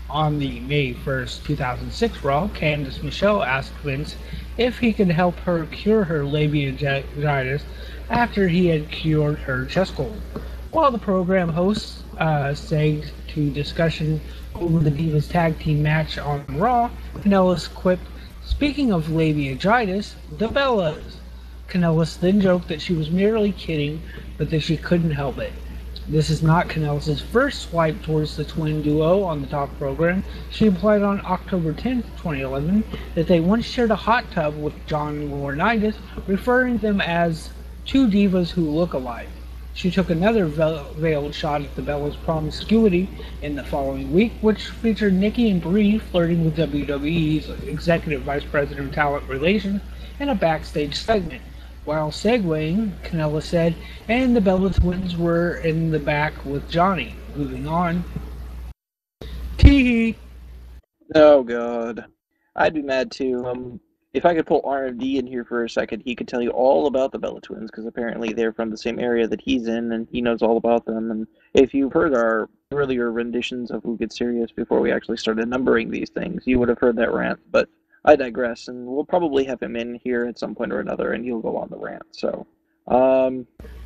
On the May 1st, 2006 Raw, Candice Michelle asked Vince if he could help her cure her labiangitis after he had cured her chest cold. While the program hosts segged to discussion over the Divas Tag Team match on Raw, Kanellis quipped, "Speaking of labiangitis, the Bellas." Kanellis then joked that she was merely kidding, but that she couldn't help it. This is not Kanellis' first swipe towards the twin duo on the talk program. She implied on October 10th, 2011, that they once shared a hot tub with John Laurinaitis, referring them as two divas who look alike. She took another veiled shot at the Bellas' promiscuity in the following week, which featured Nikki and Brie flirting with WWE's Executive Vice President of Talent Relations in a backstage segment. While segueing, Kanellis said, and the Bella twins were in the back with Johnny. Moving on. Tee. Oh god, I'd be mad too. If I could pull RMD in here for a second, he could tell you all about the Bella twins, because apparently they're from the same area that he's in, and he knows all about them. And if you've heard our earlier renditions of Who Gets Serious before we actually started numbering these things, you would have heard that rant. But I digress, and we'll probably have him in here at some point or another, and he'll go on the rant. So,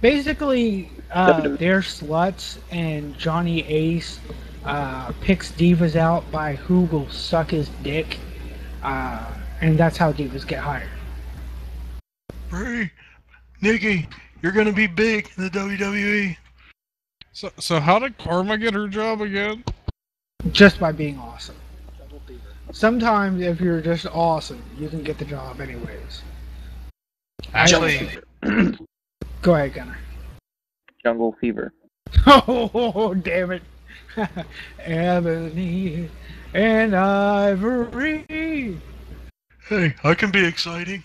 Basically, WWE. they're sluts, and Johnny Ace picks divas out by who will suck his dick, and that's how divas get hired. Brie, Nikki, you're gonna be big in the WWE. So how did Karma get her job again? Just by being awesome. Sometimes, if you're just awesome, you can get the job anyways. Actually, Go ahead, Gunnar. Jungle Fever. Oh, damn it. Ebony and Ivory. hey, I can be exciting.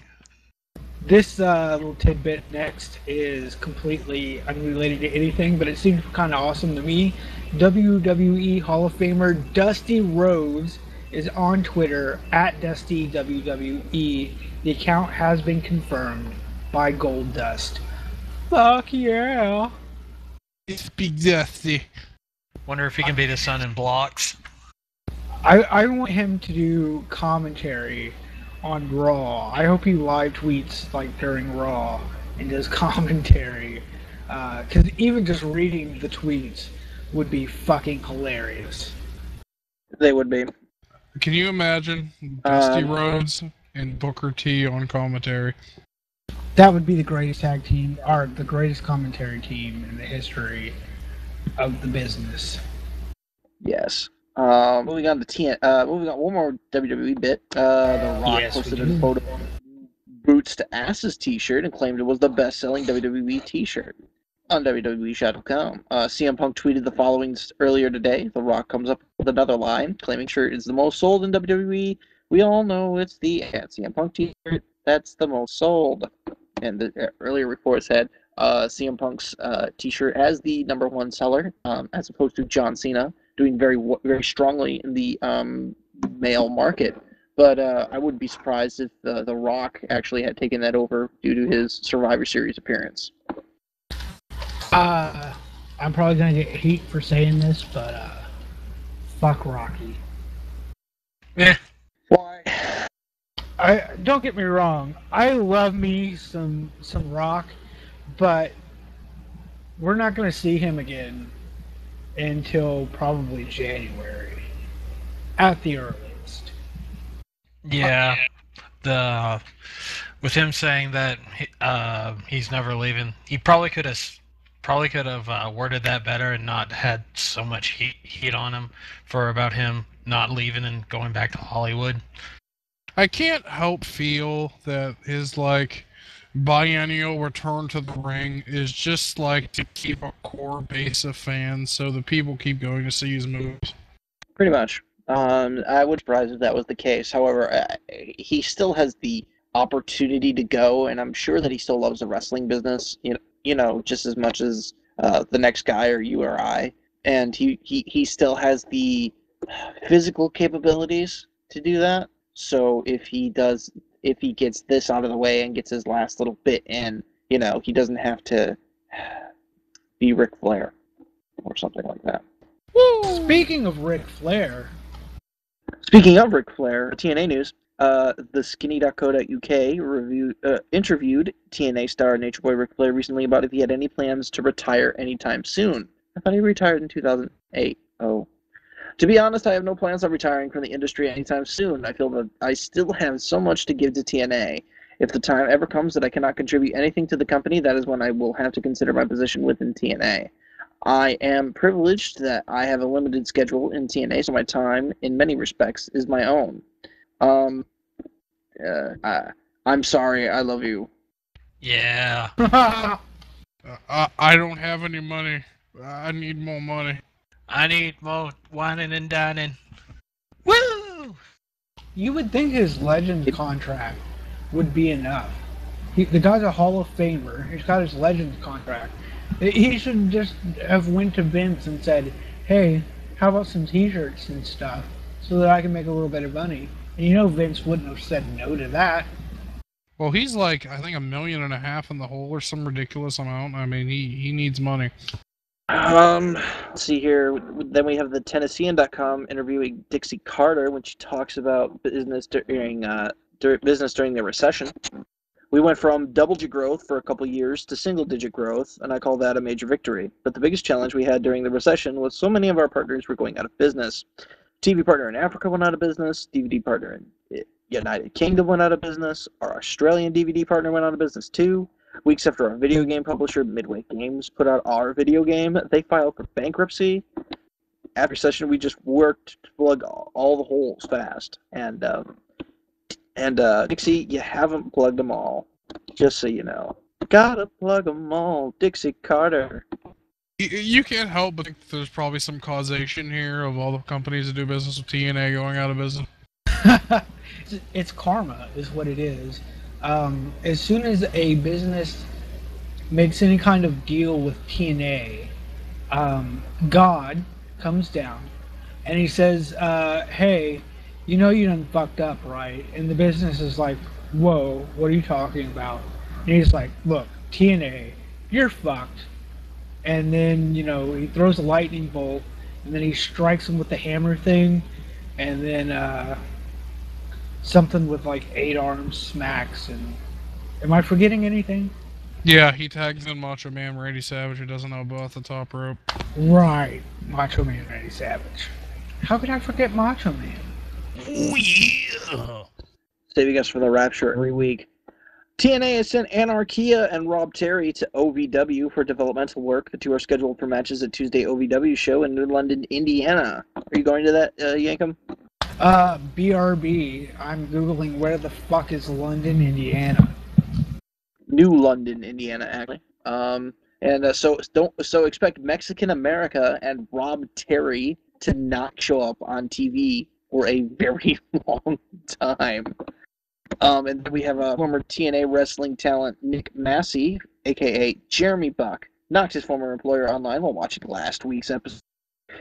This little tidbit next is completely unrelated to anything, but it seems kind of awesome to me. WWE Hall of Famer Dusty Rhodes is on Twitter at Dusty WWE. The account has been confirmed by Gold Dust. Fuck yeah! It's Big Dusty. Wonder if he can beat his son in blocks. I want him to do commentary on Raw. I hope he live tweets like during Raw and does commentary. Because even just reading the tweets would be fucking hilarious. They would be. Can you imagine Dusty Rhodes and Booker T on commentary? That would be the greatest tag team, or the greatest commentary team in the history of the business. Yes. Moving on to moving on, one more WWE bit. The Rock Yes, posted we do. a photo of Boots to Asses t-shirt and claimed it was the best-selling WWE t-shirt on WWE.com. CM Punk tweeted the following earlier today. The Rock comes up with another line, claiming shirt is the most sold in WWE. We all know it's the CM Punk t-shirt that's the most sold. And the earlier report said CM Punk's t-shirt as the #1 seller, as opposed to John Cena, doing very strongly in the male market. But I wouldn't be surprised if The Rock actually had taken that over due to his Survivor Series appearance. I'm probably gonna get heat for saying this, but fuck Rocky. Yeah. Why? Don't get me wrong. I love me some Rock, but we're not gonna see him again until probably January, at the earliest. Yeah. With him saying that he's never leaving, he probably could have worded that better and not had so much heat on him for about him not leaving and going back to Hollywood. I can't help feel that his biennial return to the ring is just to keep a core base of fans so the people keep going to see his moves. Pretty much. I would be surprised if that was the case. However, he still has the opportunity to go, and I'm sure that he still loves the wrestling business, just as much as the next guy or you or I. And he still has the physical capabilities to do that. So if he gets this out of the way and gets his last little bit in, he doesn't have to be Ric Flair or something like that. Speaking of Ric Flair, TNA news. The skinny.co.uk interviewed TNA star Nature Boy Ric Flair recently about if he had any plans to retire anytime soon. I thought he retired in 2008. Oh. To be honest, I have no plans on retiring from the industry anytime soon. I feel that I still have so much to give to TNA. If the time ever comes that I cannot contribute anything to the company, that is when I will have to consider my position within TNA. I am privileged that I have a limited schedule in TNA, so my time, in many respects, is my own. I'm sorry, I love you. Yeah. I don't have any money. I need more money. I need more whining and dining. Woo! you would think his Legends contract would be enough. The guy's a Hall of Famer. He's got his Legends contract. He should just have went to Vince and said, hey, how about some t-shirts and stuff so that I can make a little bit of money. And Vince wouldn't have said no to that. Well, he's I think $1.5 million in the hole or some ridiculous amount. I mean, he needs money. Let's see here. Then we have the Tennessean.com interviewing Dixie Carter when she talks about business during the recession. We went from double-digit growth for a couple years to single-digit growth, and I call that a major victory. But the biggest challenge we had during the recession was so many of our partners were going out of business. TV partner in Africa went out of business. DVD partner in United Kingdom went out of business. Our Australian DVD partner went out of business too. Weeks after our video game publisher, Midway Games, put out our video game, they filed for bankruptcy. After session, we just worked to plug all the holes fast. And Dixie, you haven't plugged them all. Just so you know. Gotta plug them all, Dixie Carter. You can't help but think there's probably some causation here of all the companies that do business with TNA going out of business. It's karma, is what it is. As soon as a business makes any kind of deal with TNA, God comes down and he says, hey, you know you done fucked up, right? And the business is like, whoa, what are you talking about? And he's like, look, TNA, you're fucked. And then, he throws a lightning bolt, and then he strikes him with the hammer thing, and then something with like 8 arms smacks. And am I forgetting anything? Yeah, he tags in Macho Man Randy Savage, who doesn't know about the top rope. Right, Macho Man Randy Savage. How could I forget Macho Man? Oh yeah! Saving us from the rapture every week. TNA has sent Anarchia and Rob Terry to OVW for developmental work. The two are scheduled for matches at Tuesday OVW show in New London, Indiana. Are you going to that, Yankum? BRB. I'm Googling where the fuck is London, Indiana. New London, Indiana, actually. So expect Mexican America and Rob Terry to not show up on TV for a very long time. And then we have a former TNA wrestling talent, Nick Massey, a.k.a. Jeremy Buck, knocked his former employer online while watching last week's episode.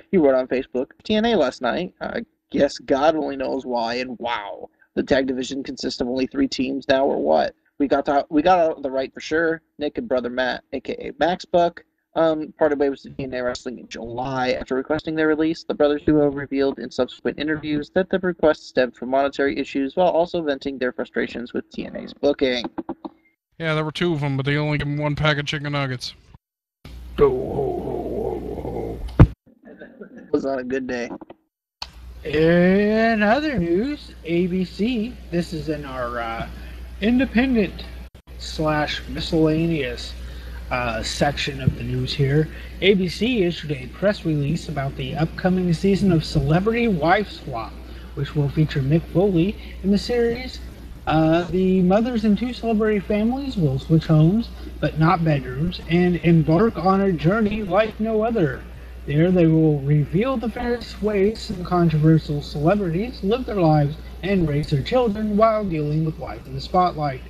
He wrote on Facebook, TNA last night. I guess God only knows why, and wow. The tag division consists of only 3 teams now, or what? We got out the right for sure. Nick and brother Matt, a.k.a. Max Buck, parted ways with TNA Wrestling in July. After requesting their release, the brothers duo revealed in subsequent interviews that the request stemmed from monetary issues while also venting their frustrations with TNA's booking. Yeah, there were 2 of them, but they only gave him 1 pack of chicken nuggets. It was not a good day. In other news, ABC, this is in our independent / miscellaneous section of the news here. ABC issued a press release about the upcoming season of Celebrity Wife Swap, which will feature Mick Foley in the series. The mothers in 2 celebrity families will switch homes, but not bedrooms, and embark on a journey like no other. There they will reveal the various ways some controversial celebrities live their lives and raise their children while dealing with life in the spotlight.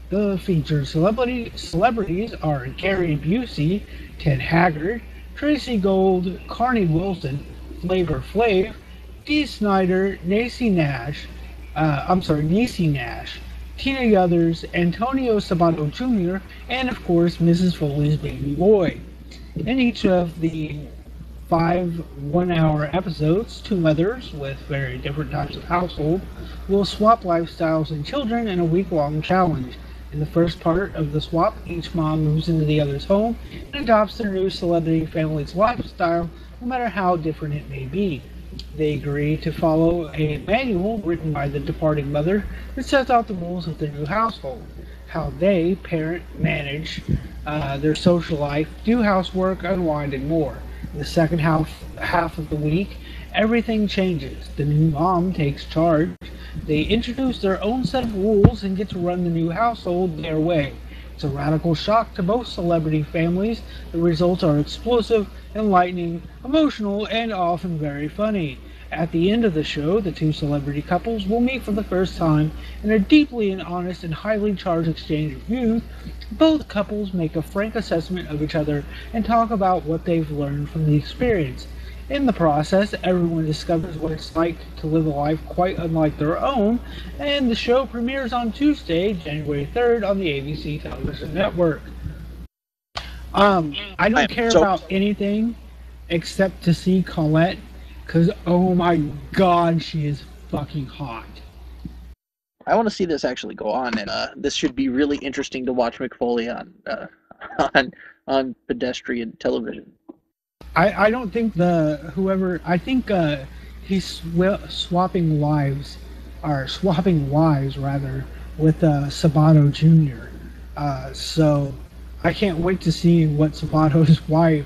The featured celebrities are Gary Busey, Ted Haggard, Tracy Gold, Carney Wilson, Flavor Flav, Dee Snider, Niecy Nash, Tina Yothers, Antonio Sabato Jr., and of course Mrs. Foley's baby boy. In each of the 5 one-hour episodes, 2 mothers with very different types of household will swap lifestyles and children in a week-long challenge. In the first part of the swap, each mom moves into the other's home and adopts their new celebrity family's lifestyle, no matter how different it may be. They agree to follow a manual written by the departing mother that sets out the rules of their new household, how they parent, manage their social life, do housework, unwind, and more. In the second half of the week, everything changes. The new mom takes charge. They introduce their own set of rules and get to run the new household their way. It's a radical shock to both celebrity families. The results are explosive, enlightening, emotional, and often very funny. At the end of the show, the 2 celebrity couples will meet for the first time in a deeply and honest and highly charged exchange of views. Both couples make a frank assessment of each other and talk about what they've learned from the experience. In the process, everyone discovers what it's like to live a life quite unlike their own, and the show premieres on Tuesday, January 3rd on the ABC television network. I don't care about anything except to see Colette, because oh my god, she is fucking hot. I want to see this actually go on, and this should be really interesting to watch McFoley on pedestrian television. I don't think I think he's swapping wives rather with Sabato Jr. So I can't wait to see what Sabato's wife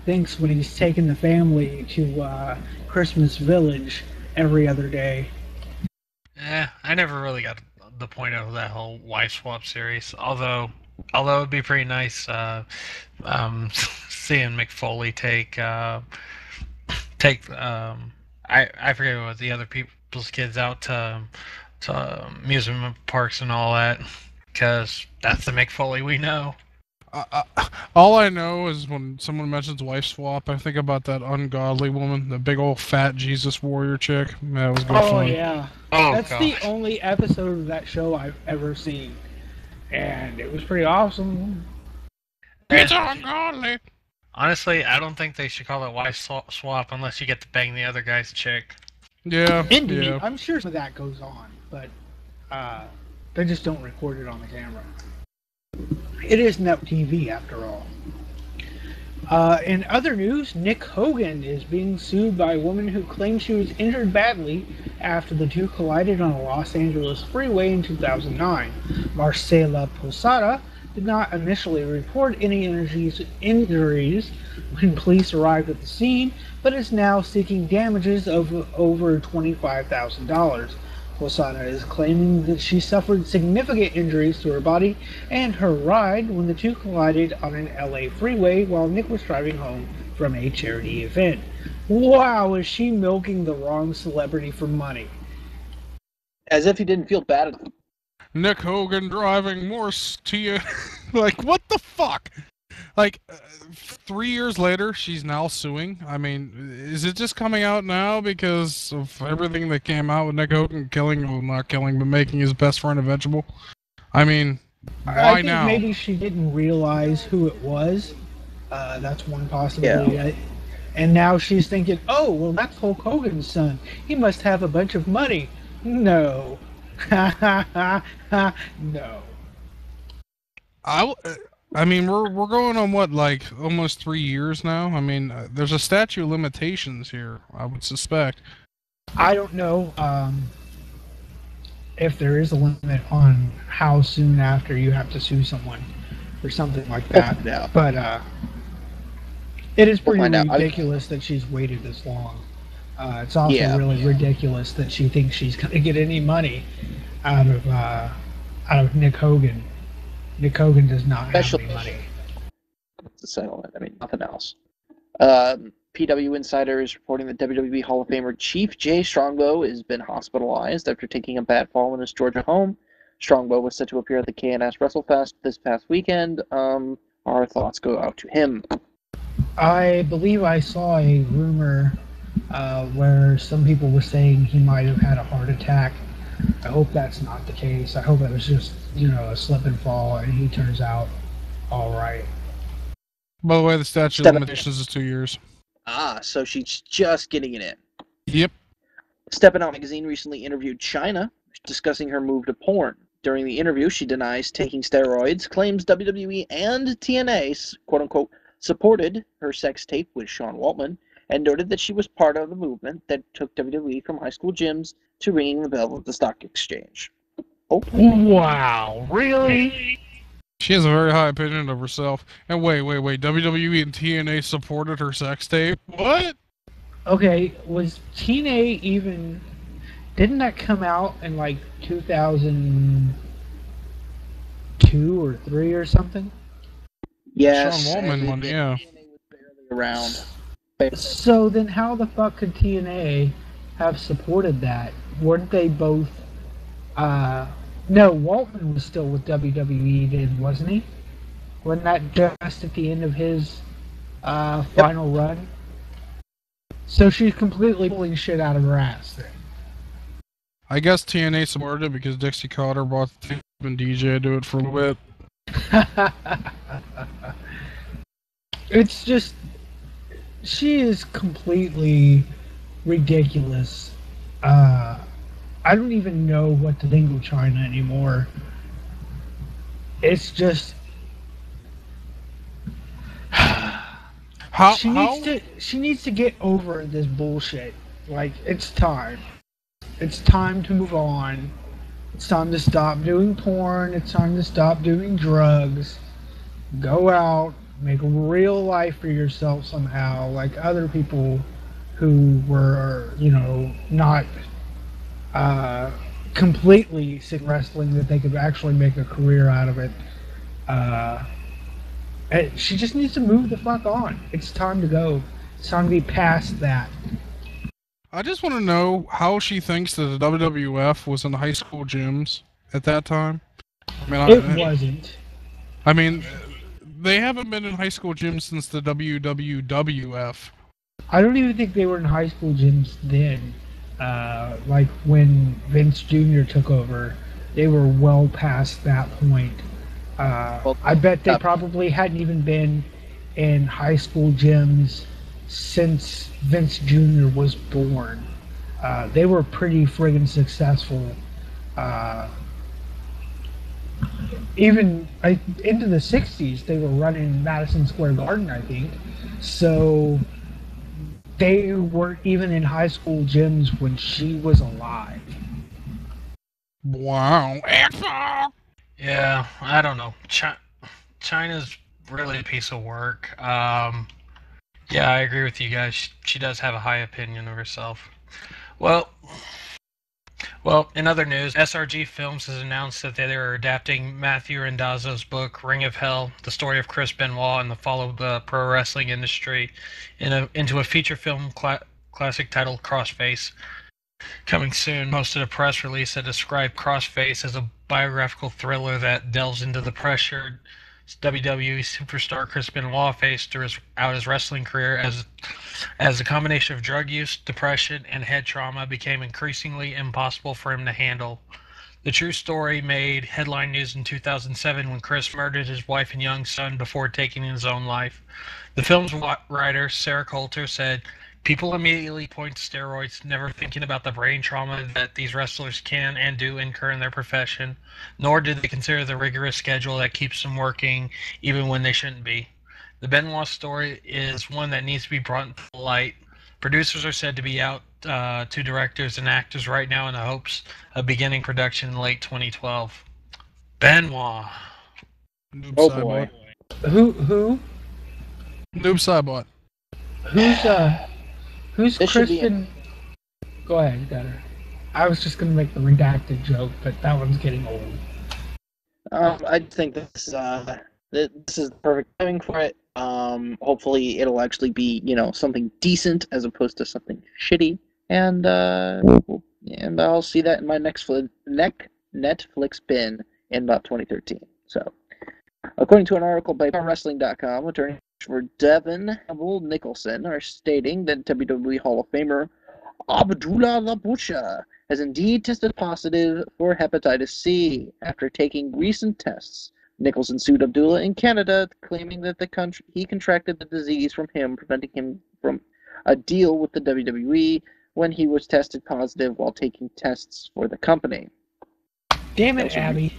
thinks when he's taking the family to Christmas Village every other day. I never really got the point of that whole wife swap series. Although it'd be pretty nice seeing McFoley take I forget what the other people's kids out to amusement parks and all that, because that's the McFoley we know. All I know is when someone mentions wife swap, I think about that ungodly woman, the big old fat Jesus warrior chick. That was good fun. Yeah. Oh, That's gosh. the only episode of that show I've ever seen. And it was pretty awesome. It's ungodly. Honestly, I don't think they should call it wife swap unless you get to bang the other guy's chick. Yeah. Indeed, Yeah. I'm sure some of that goes on, but they just don't record it on the camera. It is net TV after all. In other news, Nick Hogan is being sued by a woman who claims she was injured badly after the two collided on a Los Angeles freeway in 2009. Marcela Posada did not initially report any injuries when police arrived at the scene, but is now seeking damages of over $25,000. Posada is claiming that she suffered significant injuries to her body and her ride when the two collided on an LA freeway while Nick was driving home from a charity event. Wow, is she milking the wrong celebrity for money? As if he didn't feel bad enough. Nick Hogan driving Morse to you. Like, what the fuck? Like, 3 years later, she's now suing. I mean, is it just coming out now because of everything that came out with Nick Hogan not killing, but making his best friend a vegetable? I mean, I think now? maybe she didn't realize who it was. That's one possibility. Yeah. And now she's thinking, oh, well, that's Hulk Hogan's son. He must have a bunch of money. No. No. I mean, we're going on what, like almost 3 years now. I mean, there's a statute of limitations here, I would suspect. I don't know if there is a limit on how soon after you have to sue someone or something like that. Yeah. But it is pretty We'll find out. ridiculous that she's waited this long. It's also Yeah. really ridiculous that she thinks she's going to get any money out of Nick Hogan. Nick Hogan does not have any money. It's a settlement. I mean, nothing else. PW Insider is reporting that WWE Hall of Famer Chief Jay Strongbow has been hospitalized after taking a bad fall in his Georgia home. Strongbow was set to appear at the KNS WrestleFest this past weekend. Our thoughts go out to him. I believe I saw a rumor where some people were saying he might have had a heart attack. I hope that's not the case. I hope it was just, a slip and fall and he turns out all right. By the way, the statute of limitations is 2 years. So she's just getting it in. Yep. Steppin' Out magazine recently interviewed Chyna, discussing her move to porn. During the interview, she denies taking steroids, claims WWE and TNA, quote-unquote, supported her sex tape with Sean Waltman, and noted that she was part of the movement that took WWE from high school gyms to ringing the bell at the stock exchange. Oh. Wow, really? She has a very high opinion of herself. And wait, WWE and TNA supported her sex tape? What? Okay, was TNA even... Didn't that come out in like 2002 or 3 or something? Yes. Sean Waltman one, yeah. TNA was barely around. So then how the fuck could TNA have supported that? Weren't they both... No, Waltman was still with WWE then, wasn't he? Wasn't that just at the end of his final run? So she's completely pulling shit out of her ass then. I guess TNA supported it because Dixie Carter brought the tape and DJ to it for a little bit. It's just she is completely ridiculous. Uh, I don't even know what to think of China anymore. It's just How how she needs to get over this bullshit. Like it's time. It's time to move on. It's time to stop doing porn. It's time to stop doing drugs. Go out, make a real life for yourself somehow, like other people who were, not uh, completely sick wrestling that they could actually make a career out of it. Uh, and she just needs to move the fuck on. It's time to go. It's time to be past that. I just want to know how she thinks that the WWF was in high school gyms at that time. I mean, It wasn't. I mean, they haven't been in high school gyms since the WWF. I don't even think they were in high school gyms then. Like when Vince Jr. took over, they were well past that point. I bet they probably hadn't even been in high school gyms since Vince Jr. was born. They were pretty friggin' successful. Uh, Even into the 60s, they were running Madison Square Garden, I think. So they weren't even in high school gyms when she was alive. Wow. Yeah, I don't know. China's really a piece of work. Yeah, I agree with you guys. She does have a high opinion of herself. Well, in other news, SRG Films has announced that they are adapting Matthew Randazzo's book Ring of Hell, the story of Chris Benoit and the fall of the pro wrestling industry, into a feature film classic titled Crossface. Coming soon, posted a press release that described Crossface as a biographical thriller that delves into the pressure WWE superstar Chris Benoit faced throughout his wrestling career as a combination of drug use, depression, and head trauma became increasingly impossible for him to handle. The true story made headline news in 2007 when Chris murdered his wife and young son before taking his own life. The film's writer, Sarah Coulter, said, "People immediately point to steroids, never thinking about the brain trauma that these wrestlers can and do incur in their profession, nor do they consider the rigorous schedule that keeps them working even when they shouldn't be. The Benoit story is one that needs to be brought to light. Producers are said to be out to directors and actors right now in the hopes of beginning production in late 2012. Benoit. Noob Oh Saibot. boy. Who? Noob Saibot. Who's This should be Kristen? Go ahead, Gutter. I was just gonna make the redacted joke, but that one's getting old. I think this is the perfect timing for it. Hopefully it'll actually be something decent as opposed to something shitty, and I'll see that in my next Netflix bin in about 2013. So, according to an article by ProWrestling.com, attorneys for Devin Nicholson are stating that WWE Hall of Famer Abdullah La Butcher has indeed tested positive for hepatitis C after taking recent tests. Nicholson sued Abdullah in Canada, claiming that he contracted the disease from him, preventing him from a deal with the WWE when he was tested positive while taking tests for the company. Damn it, Abby.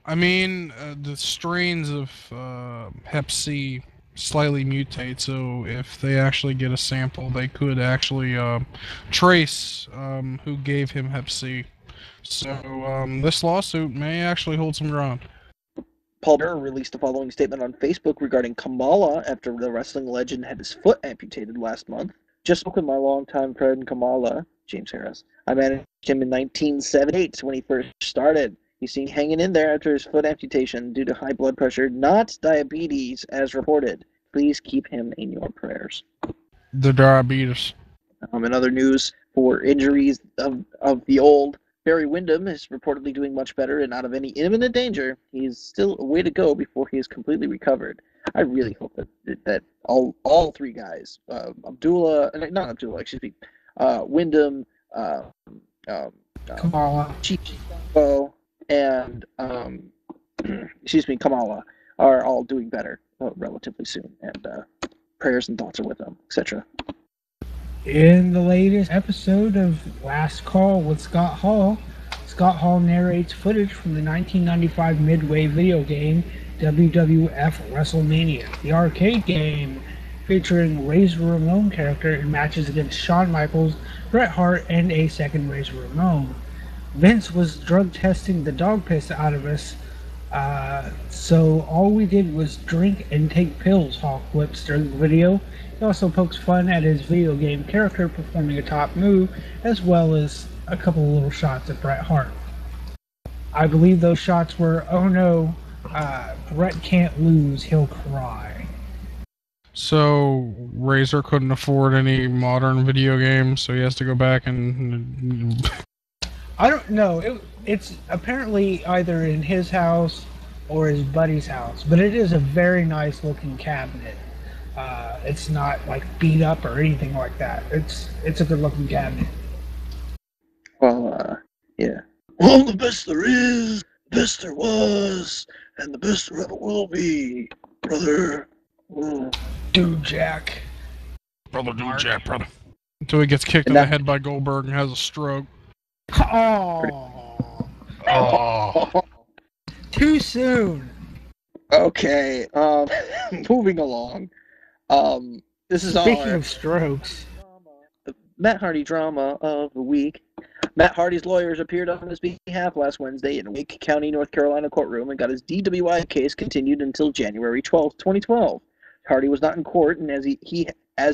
I mean, the strains of Hep C slightly mutate, so if they actually get a sample, they could actually trace who gave him Hep C. So this lawsuit may actually hold some ground. Paul Bearer released the following statement on Facebook regarding Kamala after the wrestling legend had his foot amputated last month. Just spoke with my longtime friend Kamala, James Harris. I managed him in 1978 when he first started. He's seen hanging in there after his foot amputation due to high blood pressure, not diabetes, as reported. Please keep him in your prayers. The diabetes. In other news, for injuries of the old, Barry Windham is reportedly doing much better and out of any imminent danger. He's still a way to go before he is completely recovered. I really hope that all three guys, Windham, Kamala. Chico, and Kamala, are all doing better relatively soon, and prayers and thoughts are with them, etc. In the latest episode of Last Call with Scott Hall narrates footage from the 1995 Midway video game WWF WrestleMania, the arcade game featuring Razor Ramon character in matches against Shawn Michaels, Bret Hart, and a second Razor Ramon. Vince was drug testing the dog piss out of us, so all we did was drink and take pills, Hawk whips during the video. He also pokes fun at his video game character performing a top move, as well as a couple of little shots at Bret Hart. I believe those shots were, oh no, Bret can't lose, he'll cry. So Razor couldn't afford any modern video games, so he has to go back and... I don't know. It's apparently either in his house or his buddy's house, but it is a very nice looking cabinet. It's not like beat up or anything like that. It's a good looking cabinet. Well, yeah. Well, the best there is, the best there was, and the best there ever will be, brother. Dude, Jack. Brother, dude, Jack, brother. Until he gets kicked in the head by Goldberg and has a stroke. Oh. Too soon. Okay, moving along. This is Speaking our of strokes, the Matt Hardy drama of the week. Matt Hardy's lawyers appeared on his behalf last Wednesday in Wake County, North Carolina courtroom and got his DWI case continued until January 12, 2012. Hardy was not in court, and as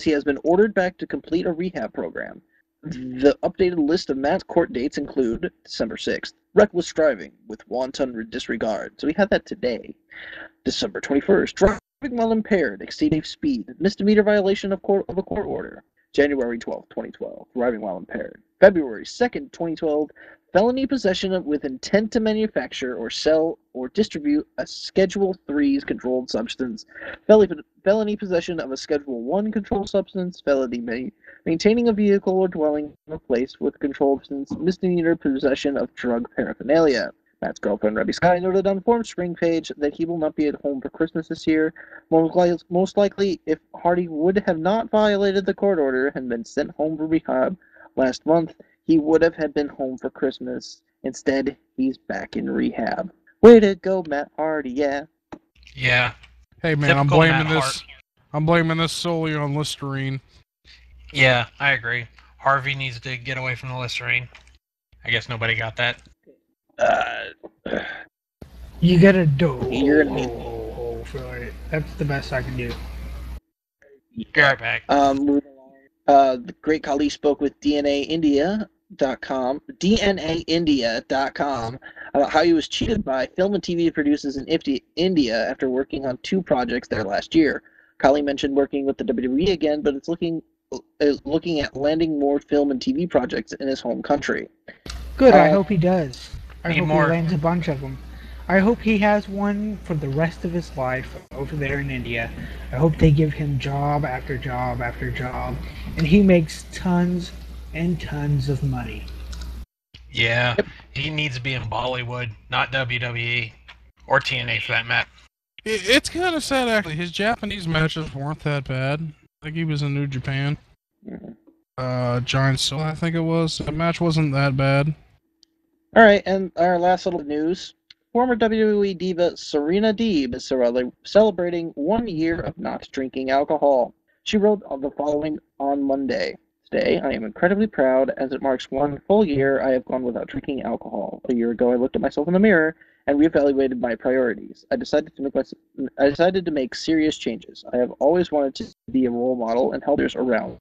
he has been ordered back to complete a rehab program. The updated list of Matt's court dates include December 6th, reckless driving with wanton disregard. So we had that today. December 21st, driving while impaired, exceeding speed, misdemeanor violation of a court order. January 12th, 2012, driving while impaired. February 2nd, 2012, felony possession with intent to manufacture or sell or distribute a Schedule 3 controlled substance, felony possession of a Schedule 1 controlled substance, felony maintaining a vehicle or dwelling in a place with controlled substance, misdemeanor possession of drug paraphernalia. Matt's girlfriend, Rebby Sky, noted on the Forum Spring page that he will not be at home for Christmas this year. Most likely, if Hardy would have not violated the court order and been sent home for rehab last month, he would have had been home for Christmas. Instead, he's back in rehab. Way to go, Matt Hardy, yeah. Yeah. Hey man, Typical Matt Hart. I'm blaming this solely on Listerine. Yeah, I agree. Harvey needs to get away from the Listerine. I guess nobody got that. you gotta do. You're gonna need for it. That's the best I can do. Be right back. Moving along. The great Kali spoke with DNAindia.com about how he was cheated by film and TV producers in India after working on 2 projects there last year. Kali mentioned working with the WWE again, but it's looking at landing more film and TV projects in his home country. Good, I hope he does. I hope more. he lands a bunch of them. I hope he has one for the rest of his life over there in India. I hope they give him job after job after job, and he makes tons and tons of money. Yeah, he needs to be in Bollywood, not WWE, or TNA for that matter. It's kind of sad, actually. His Japanese matches weren't that bad. I think he was in New Japan. Giant Soul, I think it was. The match wasn't that bad. All right, and our last little news. Former WWE diva Serena Deeb is celebrating 1 year of not drinking alcohol. She wrote the following on Monday. Today, I am incredibly proud as it marks 1 full year I have gone without drinking alcohol. A year ago, I looked at myself in the mirror and reevaluated my priorities. I decided to make serious changes. I have always wanted to be a role model and help others around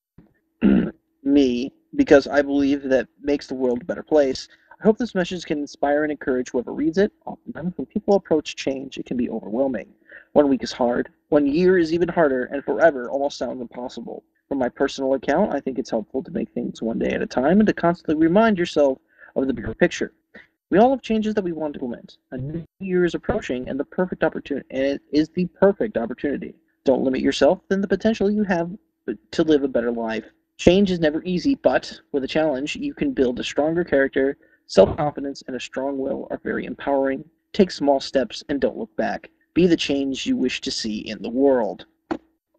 me because I believe that makes the world a better place. I hope this message can inspire and encourage whoever reads it. Oftentimes, when people approach change, it can be overwhelming. 1 week is hard. 1 year is even harder, and forever almost sounds impossible. From my personal account, I think it's helpful to make things 1 day at a time and to constantly remind yourself of the bigger picture. We all have changes that we want to implement. A new year is approaching, and it is the perfect opportunity. Don't limit yourself, then the potential you have to live a better life. Change is never easy, but with a challenge, you can build a stronger character. Self-confidence and a strong will are very empowering. Take small steps and don't look back. Be the change you wish to see in the world.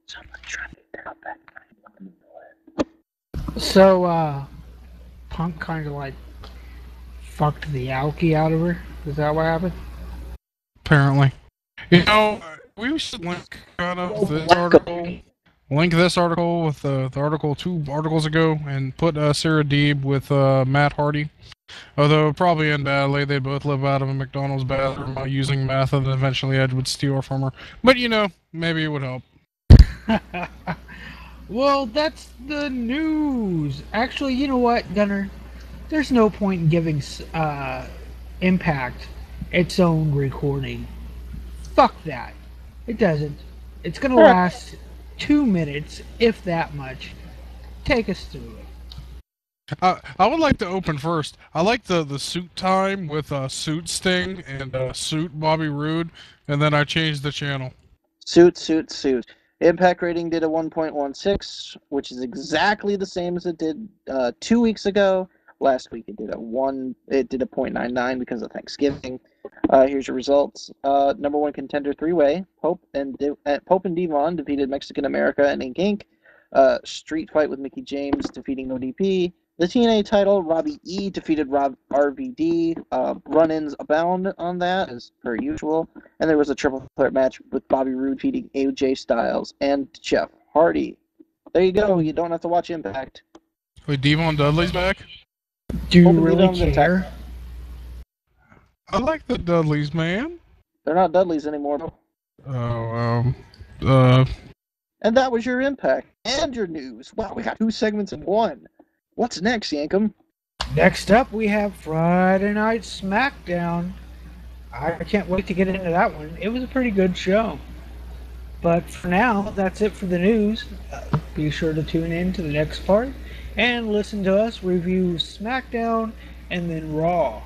Somebody try to get that back. So, Punk kind of like fucked the alky out of her. Is that what happened? Apparently. You know, we should link kind of this article. Link this article with the article 2 articles ago and put Sarah Deeb with Matt Hardy. Although probably in badly, they both live out of a McDonald's bathroom using meth, and eventually Ed would steal from her. But you know, maybe it would help. Well, that's the news. Actually, you know what, Gunner? There's no point in giving Impact its own recording. Fuck that. It doesn't. It's gonna last 2 minutes, if that much. Take us through it. I would like to open first. I like the suit time with Suit Sting and Suit Bobby Roode, and then I changed the channel. Suit. Impact rating did a 1.16, which is exactly the same as it did 2 weeks ago. Last week it did a 0.99 because of Thanksgiving. Here's your results. Number 1 contender 3-way. Pope and Devon defeated Mexican America and Inc. Street fight with Mickey James defeating ODP. The TNA title, Robbie E defeated RVD. Run-ins abound on that, as per usual. And there was a triple threat match with Bobby Roode defeating AJ Styles and Jeff Hardy. There you go. You don't have to watch Impact. Wait, Devon Dudley's back? Do you Open really Devon's care? I like the Dudleys, man. They're not Dudleys anymore. Oh, And that was your Impact and your news. Wow, we got 2 segments in one. What's next, Yankum? Next up, we have Friday Night SmackDown. I can't wait to get into that one. It was a pretty good show. But for now, that's it for the news. Be sure to tune in to the next part and listen to us review SmackDown and then Raw.